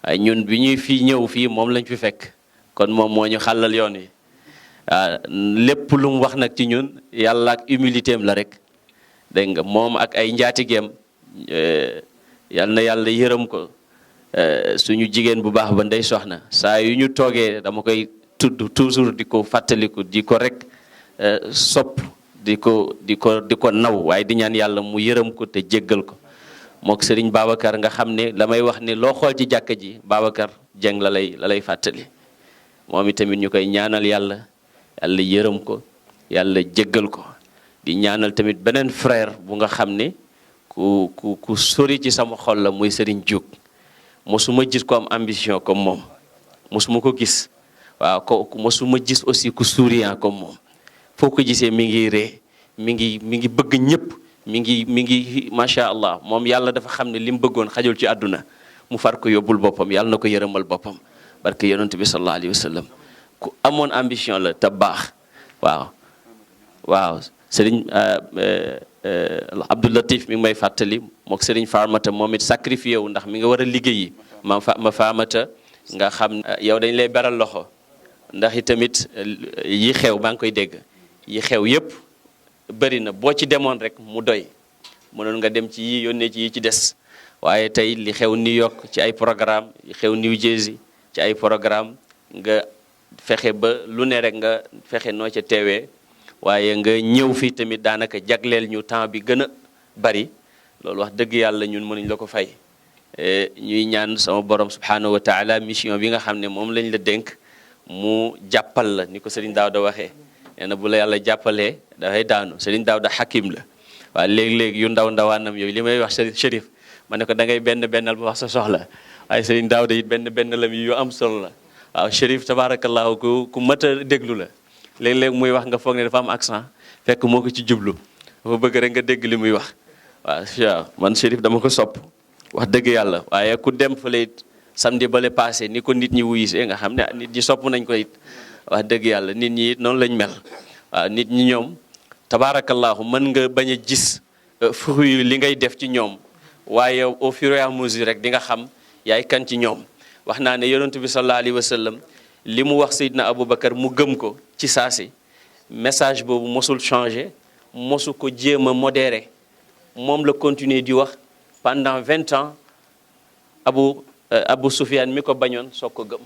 waaye ñun bi ñuy fii ñëw fii moom lañ fi fekk kon moom moo ñu xàllal yoon wi waaw lépp lu mu wax nag ci ñun yàlla ak humilité am la rek dégg nga moom ak ay njaatigeem yal na yàlla yërëm ko suñu jigéen bu baax ba ndey soxna saa yu ñu toogee dama koy tudd toujours di ko fàttaliku di ko rek sopp di ko naw waaye di ñaan yàlla mu yërëm ko te jéggal ko mook Serigne Babacar nga xam ne la may wax ne loo xool ci jàkka ji Babacar Dieng la lay fàttali moom itamit ñu koy ñaanal yàlla yërëm ko yàlla jéggal ko di ñaanal tamit beneen frère bu nga xam ne ku sori ci sama xol la muy Serigne Diouk mosuma gis ko am ambition comme moom mosuma ko gis waaw ko mosuma gis aussi ku souriant comme moom foo ko gisee mi ngi ree mi ngi bëgg ñëpp mi ngi macha allah moom yàlla dafa xam ne li mu bëggoon xajul ci àdduna mu far ko yóbbul boppam yàlla na ko yërëmal boppam barke yonent bi sallallahu alayhi wa sallam ku amoon ambition la te baax waaw Serigne Abdou Latif mi ngi may fàttali mook Serigne Farmata moom it sacrifié wu ndax mi nga war a liggéeyi ma Farmata nga xam yow dañ lay beral loxo ndax itamit yi xew maa ngi koy dégg yi xew yépp bëri na boo ci demoon rek mu doy mënoon nga dem ci yi yónnee ci yi ci des waaye tey li xew New York ci ay programme li xew New Jersey ci ay programme nga fexe ba lu ne rek nga fexe noo ca teewee waaye nga ñëw fii tamit daanaka jagleel ñu temps bi gën a bari loolu wax dëgg yàlla ñun mënuñ la ko fay ñuy ñaan sama borom subhanahu wa taala mission bi nga xam ne moom lañ la dénk mu jàppal la ni ko Serigne Daouda waxee nee na bu la yàlla jàppalee dafay daanu Serigne Daouda Hakim la waaw léegi-léegi yu ndaw ndawaanam yooyu li may wax Chérif ma ne ko da ngay bennal bu wax sa soxla waaye Serigne Daouda it bennalam yu am solo la waaw Chérif tabarakallahu ku mat a déglu la léeg-léeg muy wax nga foog ne dafa am accent fekk moo ko ci jublu dafa bëgg rek nga dégg li muy wax waaw man Chérif dama ko sopp wax dëgg yàlla waaye ku dem fële it samedi bale passé ni ko nit ñi wuyisee nga xam ne nit ñi sopp nañ ko it wax dëgg yàlla nit ñi it noonu lañ mel waaw nit ñi ñoom tabarakallahu mën nga bañ a gis fruit li ngay def ci ñoom waaye au fur et à mesure rek di nga xam yaay kan ci ñoom wax naa ne yonent bi sallallahu alayhi wa sallam li mu wax Seydina Aboubacar mu gëm ko ci saasi message boobu mosul changé mosu ko jéem a modéré moom la continuer di wax pendant 20 ans Abu Soufiane mi ko bañoon soog ko gëm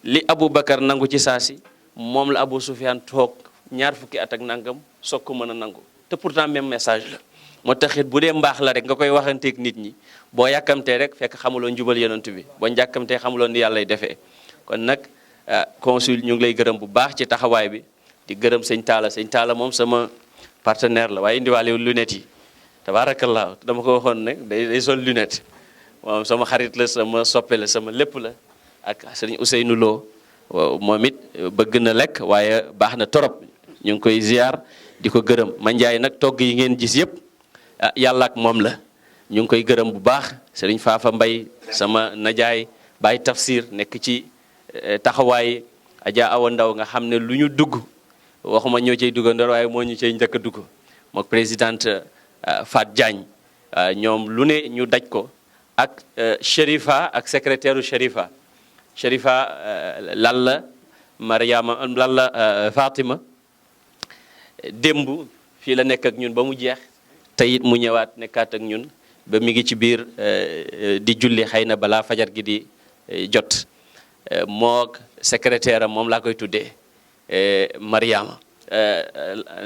li Aboubacar nangu ci saasi moom la Abu Soufiane toog ñaar fukki at ak nangam soog ko mën a nangu te pourtant même message la moo taxit bu dee mbaax la rek nga koy waxanteeg nit ñi boo yàkkamtee rek fekk xamuloo njubal yonent bi boo njàkkamtee xamuloo ni yàlla lay defee kon nag consul ñu ngi lay gërëm bu baax ci taxawaay bi di gërëm sëñ Talla moom sama partenaire la waaye indiwaale lunette yi tabarakallah dama ko waxoon nag day sol lunette moom sama xarit la sama soppe la sama lépp la ak sëriñ Ousseynou Lo moom it bëgg na lekk waaye baax na torop ñu ngi koy ziar di ko gërëm Mandiaye nag togg yi ngeen gis yëpp yàlla ak moom la ñu ngi koy gërëm bu baax sëriñ Fafa Mbay sama najaay Baye Tafsir nekk ci taxawaay Adja Awa Ndaw nga xam ne lu ñu dugg waxuma ñoo cay duggandoor waaye moo ñu cay njëkk a dugg mook présidente Fat Diagne ñoom lu ne ñu daj ko ak Chérifa ak secrétaire u Chérifa Lalla Mariama Lalla Fatima démb fii la nekk ak ñun ba mu jeex tey it mu ñëwaat nekkaat ak ñun ba mi ngi ci biir di julli xëy na balaa fajar gi di jot moog secrétaire am moom laa koy tuddee Mariama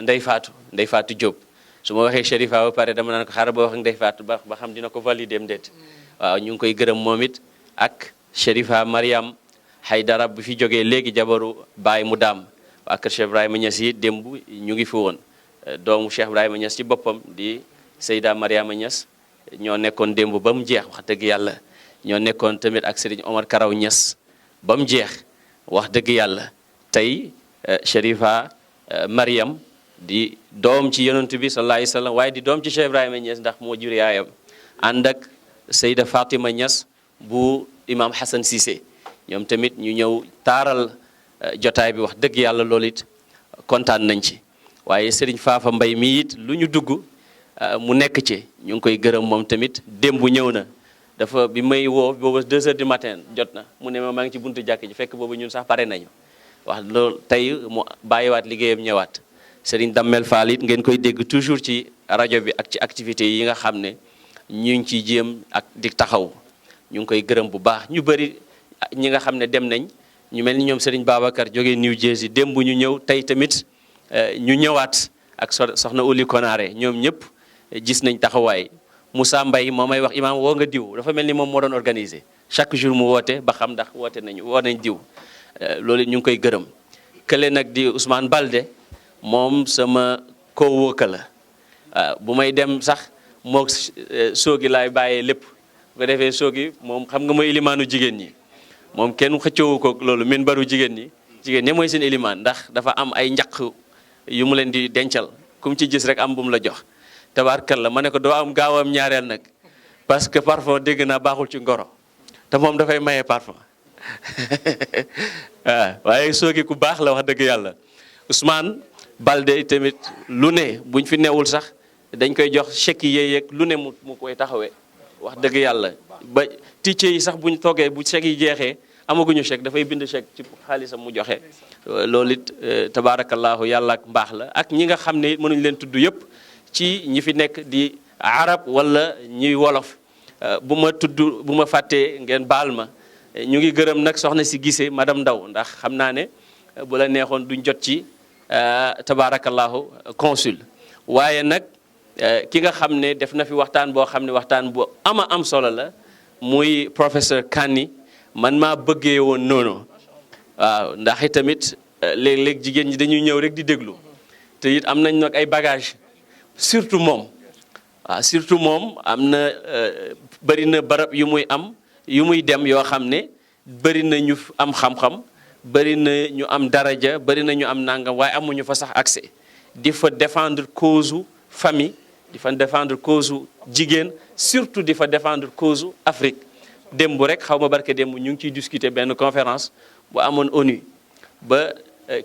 Ndey Faatu Diop su ma waxee Chérifa ba pare dama naan ko xaaral ba wax ak Ndey Faatu ba xam dina ko valider déet waaw ñu ngi koy gërëm moom it ak Chérifa Mariam Haydara bu fi jógee léegi jabaru Baye mu daam waa kër Cheikh Ibrahima Niass yi démb ñu ngi fi woon doomu Cheikh Ibrahima Niass ci boppam di Seyda Mariama Niass ñoo nekkoon démb ba mu jeex wax dëgg yàlla ñoo nekkoon tamit ak Serigne Omar Karaw Niass ba mu jeex wax dëgg yàlla tey Chérifa Mariam di doom ci yonent bi sallallahu alayhi wa sallam waaye di doom ci Cheikh Ibrahima Niass ndax moo jur yaayam ànd ak Seyda Fatima Niass bu imam Hassan Cissé ñoom tamit ñu ñëw taaral jotaay bi wax dëgg yàlla loolu it kontaan nañ ci waaye Serigne Fafa Mbay mi it lu ñu dugg mu nekk ci ñu ngi koy gërëm moom tamit démb ñëw na dafa bi may woo booba 2 heures du matin jot na mu ne ma maa ngi ci buntu jàkk ji fekk boobu ñun sax pare nañu wax loolu tey mu bàyyiwaat liggéeyam ñëwaat Serigne Dammel Fall it ngeen koy dégg toujours ci rajo bi ak ci activités yi nga xam ne ñu ngi ciy jéem ak di taxaw ñu ngi koy gërëm bu baax ñu bëri ñi nga xam ne dem nañ ñu mel ni ñoom Serigne Babacar jógee New Jersey démb ñu ñëw tey tamit ñu ñëwaat ak soxna Uli Konaré ñoom ñëpp gis nañ taxawaay Moussa Mbaye moo may wax imaam woo nga diw dafa mel ni moom moo doon organisé chaque jour mu woote ba xam ndax woote nañu woo nañ diw loolu ñu ngi koy gërëm kële nag di Ousmane Balde moom sama coworker la bu may dem sax moo soogi laay bàyyee lépp bu ko defee soogi moom xam nga mooy ilimaanu jigéen ñi moom kenn xëccoowu ko loolu min baru jigéen ñi mooy seen ilimaan ndax dafa am ay njaq yu mu leen di dencal kum ci gis rek am bu mu la jox tabaarkalla ma ne ko doo am gaawam ñaareel nag parce que parfum dégg naa baaxul ci ngoro te moom dafay maye parfum waaw waaye soogi ku baax la wax dëgg yàlla Ousmane Balde tamit lu ne buñ fi newul sax dañ koy jox chèque yeeg lu ne mu koy taxawee wax dëgg yàlla ba teacher yi sax buñ toogee bu chèque yi jeexee amaguñu chèque dafay bind chèque ci xaalisam mu joxe loolu it tabaarakallaahu yàlla ak mbaax la ak ñi nga xam ne mënuñ leen tudd yëpp ci ñi fi nekk di arab wala ñuy wolof bu ma fàttee ngeen baal ma ñu ngi gërëm nag soxna si gisee madame Ndaw ndax xam naa ne bu la neexoon duñ jot ci tabaarakallaahu consul waaye nag ki nga xam ne def na fi waxtaan boo xam ne waxtaan bu am solo la muy professeur Kani man maa bëggee woon noonu waaw ndax tamit léeg-léeg jigéen ñi dañuy ñëw rek di déglu te it am nañ nag ay bagage surtout moom waaw surtout moom am na bëri na barab yu muy am yu muy dem yoo xam ne bëri na ñu am xam-xam bëri na ñu am daraja bëri na ñu am nangam waaye amuñu fa sax accès di fa défendre cause famille di fa défendre cause jigéen surtout di fa défendre cause Afrique démb rek xaw ma barke démb ñu ngi ciy discuter benn conférence bu amoon ONU ba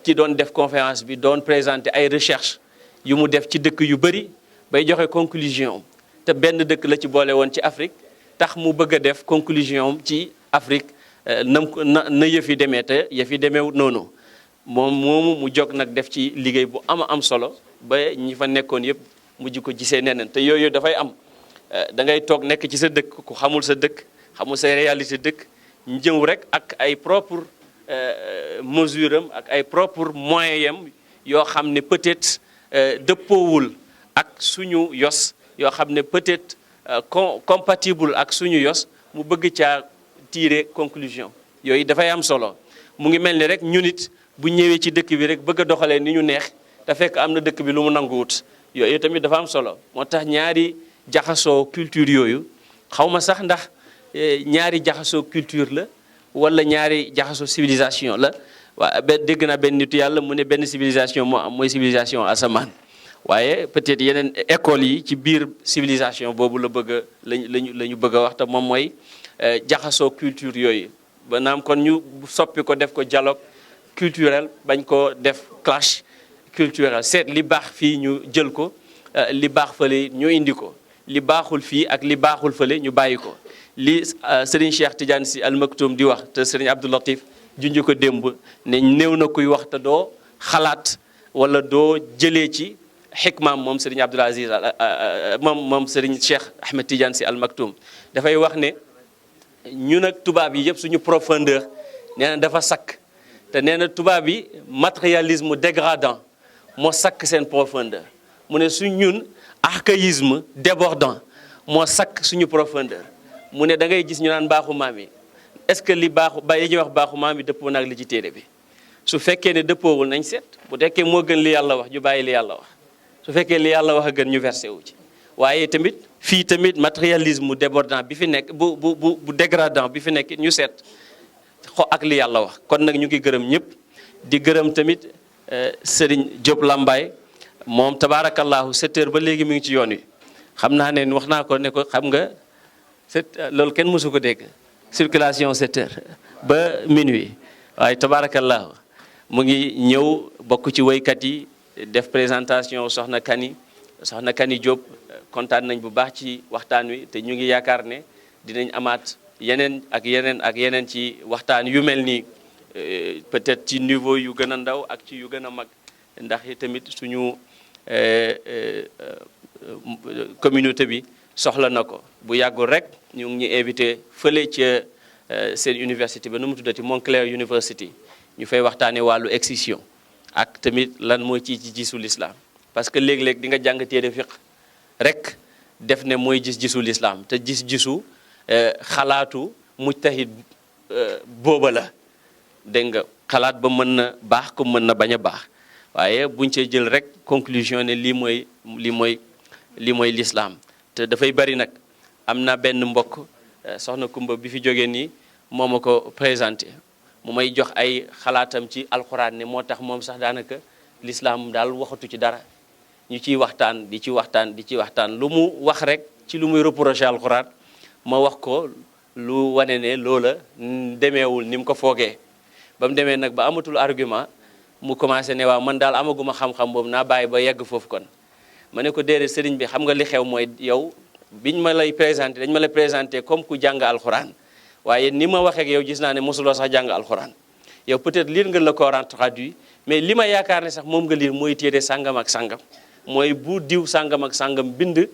ki doon def conférence bi doon présenter ay recherche yu mu def ci dëkk yu bëri bay joxe conclusion te benn dëkk la ci boole woon ci Afrique tax mu bëgg a def conclusion ci Afrique na yëf yi demee te yëf yi demeewut noonu moom moomu mu jóg nag def ci liggéey bu am solo ba ñi fa nekkoon yëpp mujj ko gisee neneen te yooyu dafay am da ngay toog nekk ci sa dëkk ku xamul sa dëkk xamul sa réalité dëkk ñëw rek ak ay propre mesure am ak ay propre moyen yam yoo xam ne peut-être dëppoowul ak suñu yos yoo xam ne peut-être compatible ak suñu yos mu bëgg caa tirer conclusion yooyu dafay am solo mu ngi mel ni rek ñu nit bu ñëwee ci dëkk bi rek bëgg a doxalee ni ñu neex te fekk am na dëkk bi lu mu nanguwut yooyu tamit dafa am solo moo tax ñaari jaxasoo culture yooyu xaw ma sax ndax ñaari jaxasoo culture la wala ñaari jaxasoo civilisation la waa dégg naa benn nitu yàlla mu ne benn civilisation moo am mooy civilisation asamaan waaye peut-être yeneen école yi ci biir civilisation boobu la bëgg a la ñu bëgg a wax te moom mooy jaxasoo culture yooyu ba naam kon ñu soppi ko def ko dialogue culturel bañ ko def clash culturel seet li baax fii ñu jël ko li baax fële ñu indi ko li baaxul fii ak li baaxul fële ñu bàyyi ko li Serigne Cheikh Tidiane Sy Al Maktoum di wax te Serigne Abdou Latif junj ko démb ne néew na kuy wax te doo xalaat wala doo jëlee ci xikmaam moom Serigne Abdoul Aziz moom Serigne Cheikh Ahmed Tidiane Sy Al Maktoum dafay wax ne ñu nag tubaab yi yëpp suñu profondeur nee na dafa sakk te nee na tubaab yi matérialisme dégradant moo sakk seen profondeur mu ne su ñun archaïsme débordant moo sakk suñu profondeur mu ne da ngay gis ñu naan baaxu maam yi est-ce que li baaxu ba yi ñuy wax baaxu maam yi dëppoo naag li ci téere bi su fekkee ne dëppoowul nañ seet bu fekkee moo gën li yàlla wax ñu bàyyi li yàlla wax su fekkee li yàlla wax a gën ñu versé wu ci waaye tamit fii tamit matérialisme débordant bi fi nekk bu dégradant bi fi nekk ñu seet xo ak li yàlla wax kon nag ñu ngi gërëm ñëpp di gërëm tamit Serigne Diop Lambaye moom tabaarakallahu 7 heures ba léegi mi ngi ci yoon wi xam naa ne wax naa ko ne ko xam nga loolu kenn mësu ko dégg circulation 7 heures ba minuit waaye tabaarakallahu mu ngi ñëw bokk ci woykat yi def présentation soxna Kani Diop kontaan nañ bu baax ci waxtaan wi te ñu ngi yaakaar ne dinañ amaat yeneen ak yeneen ci waxtaan yu mel nii peut-être ci niveau yu gën a ndaw ak ci yu gën a mag ndax tamit suñu communauté bi soxla na ko bu yàggul rek ñu ngi ñu invité fële ca seen université ba nu mu tuddati Montclair University ñu fay waxtaanee wàllu excision ak tamit lan mooy ci gisu l'islam parce que léeg-léeg di nga jàng téere fiq rek def ne mooy gis-gisu l'islam te gis-gisu xalaatu mujtahid booba la dégg nga xalaat ba mën na baax ko mën na bañ a baax waaye buñ cee jël rek conclusion ne lii mooy l'islam te dafay bari nag am na benn mbokk soxna Kumba bi fi jógee nii moo ma ko présenté mu may jox ay xalaatam ci alxuraan ne moo tax moom sax daanaka l'islam daal waxatu ci dara ñu ciy waxtaan di ci waxtaan lu mu wax rek ci lu muy reproché alxuraan ma wax ko lu wane ne loola demeewul ni mu ko foogee ba mu demee nag ba amatul argument mu commencé ne waaw man daal amaguma xam-xam boobu naa bàyyi ba yegg foofu kon ma ne ko déedéet sëriñ bi xam nga li xew mooy yow dañ ma lay présenté comme ku jàng alxuraan waaye ni ma waxee ak yow gis naa ne mosuloo sax jàng alxuraan yow peut-être lire nga le Coran traduit mais li ma yaakaar ne sax moom nga lire mooy téere sàngam ak sàngam mooy bu diw sàngam ak sàngam bind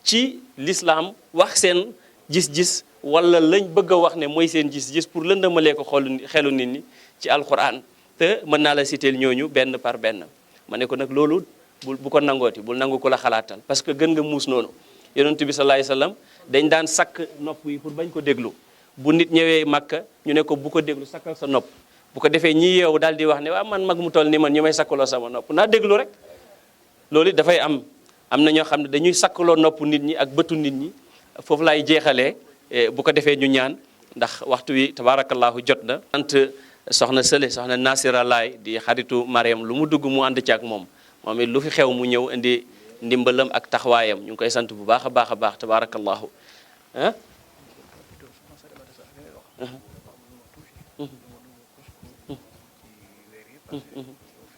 ci l'islam wax seen gis-gis wala lañ bëgg a wax ne mooy seen gis-gis pour lëndamalee ko xelu nit ñi ci alxuraan te mën naa la citer ñooñu benn par benn ma ne ko nag loolu bu ko nangooti bul nangu ko la xalaatal parce que gën nga muus noonu yonent bi sallallahu alayhi wasallam dañ daan sakk nopp yi pour bañ ko déglu bu nit ñëwee Makka ñu ne ko bu ko déglu sakkal sa nopp bu ko defee ñi yeewu daal di wax ne waaw man mag mu toll ni man ñu may sakkaloo sama nopp naa déglu rek loolu dafay am na ñoo xam ne dañuy sakkaloo nopp nit ñi ak bëtu nit ñi foofu laay jeexalee bu ko defee ñu ñaan ndax waxtu wi tabaarakallaahu jot na. sant soxna Sële soxna Nasira Laay di xaritu Mariam lu mu dugg mu ànd ci ak moom moom it lu fi xew mu ñëw indi ndimbalam ak taxawaayam ñu ngi koy sant bu baax a baax a baax tabaarakallaahu ah.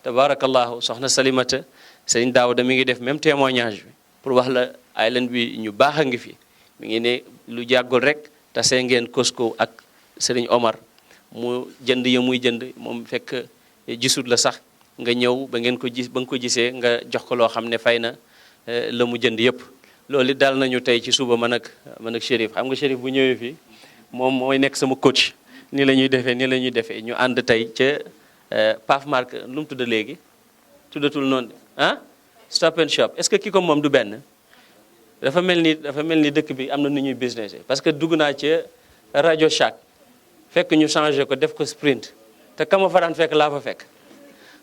tabaarakallaahu soxna Salimata sëriñ Daawuda mi ngi def même témoignage bi pour wax la island bi ñu baax a ngi fi mi ngi ne lu jàggul rek tase ngeen Costco ak sëriñ Omar mu jënd ya muy jënd moom fekk gisut la sax nga ñëw ba ngeen ko gis ba nga ko gisee nga jox ko loo xam ne fay na la mu jënd yëpp. loolu daal nañu tey ci suba man ak Chérif xam nga Chérif bu ñëwee fii moom mooy nekk sama coach nii la ñuy defee ñu ànd tey ca Paf Mark lu mu tudd léegi tuddatul noonu ah Stop and Shop est-ce que ki ko moom du benn dafa mel ni dëkk bi am na nu ñuy business parce que dugg naa ca rajo Shack fekk ñu changé ko def ko Sprint te kama fa daan fekk laa fa fekk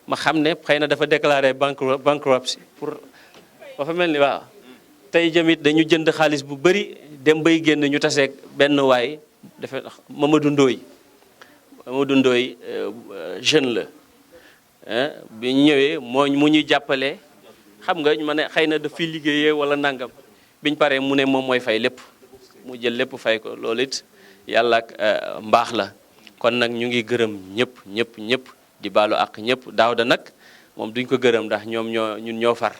ma xam ne xëy na dafa déclaré bankruptcy pour dafa mel ni waaw tey jamit dañu jënd xaalis bu bëri dem bay génn ñu taseeg benn waay dafa Mamadou Ndoye jeune la bi ñu ñëwee mu ñuy jàppale xam nga ma ne xëy na daf fi liggéeyee wala nangam biñ paree mu ne moom mooy fay lépp mu jël lépp fay ko loolu it yàlla ak mbaax la kon nag ñu ngi gërëm ñëpp di baalu ak ñëpp Daawda nag moom duñ ko gërëm ndax ñoom ñun ñoo far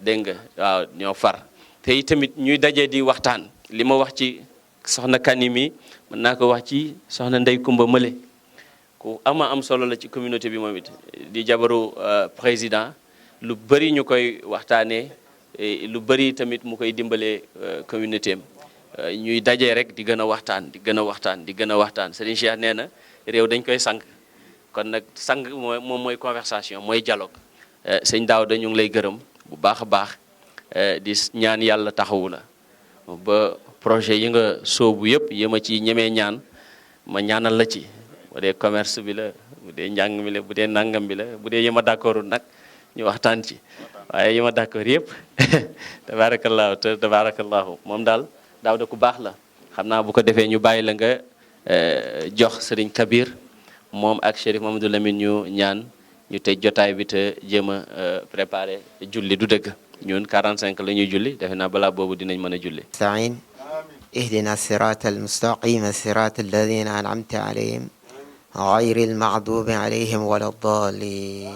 dégg nga waaw ñoo far te tamit ñuy daje di waxtaan li ma wax ci soxna Kanimi mën naa ko wax ci soxna Ndey Kumba Mële ku am solo la ci communauté bi moom it di jabaru président lu bëri ñu koy waxtaanee lu bëri tamit mu koy dimbalee communauté am ñuy dajee rek di gën a waxtaan Serigne Cheikh nee na réew dañ koy sang kon nag sang moom mooy conversation mooy dialogue sëñ Daawda ñu ngi lay gërëm bu baax a baax di ñaan yàlla taxawu la ba projet yi nga soobu yëpp yi ma ci ñemee ñaan ma ñaanal la ci bu dee commerce bi la bu dee njàng mi la bu dee nangam bi la bu dee yi ma d'accordul nag ñu waxtaan ci waaye yi ma d'accord yëpp tabaarakallaahu moom daal Daawda ku baax la xam naa bu ko defee ñu bàyyi la nga jox Serigne Kabir moom ak Chérif Mamadou Lamine ñu ñaan ñu tëj jotaay bi te jéem a préparé julli du dëgg ñun 45 la ñuy julli defe naa balaa boobu dinañ mën a julli سعين اهدنا الصراط المستقيم صراط الذين أنعمت عليهم غير المغضوب عليهم ولا الضالين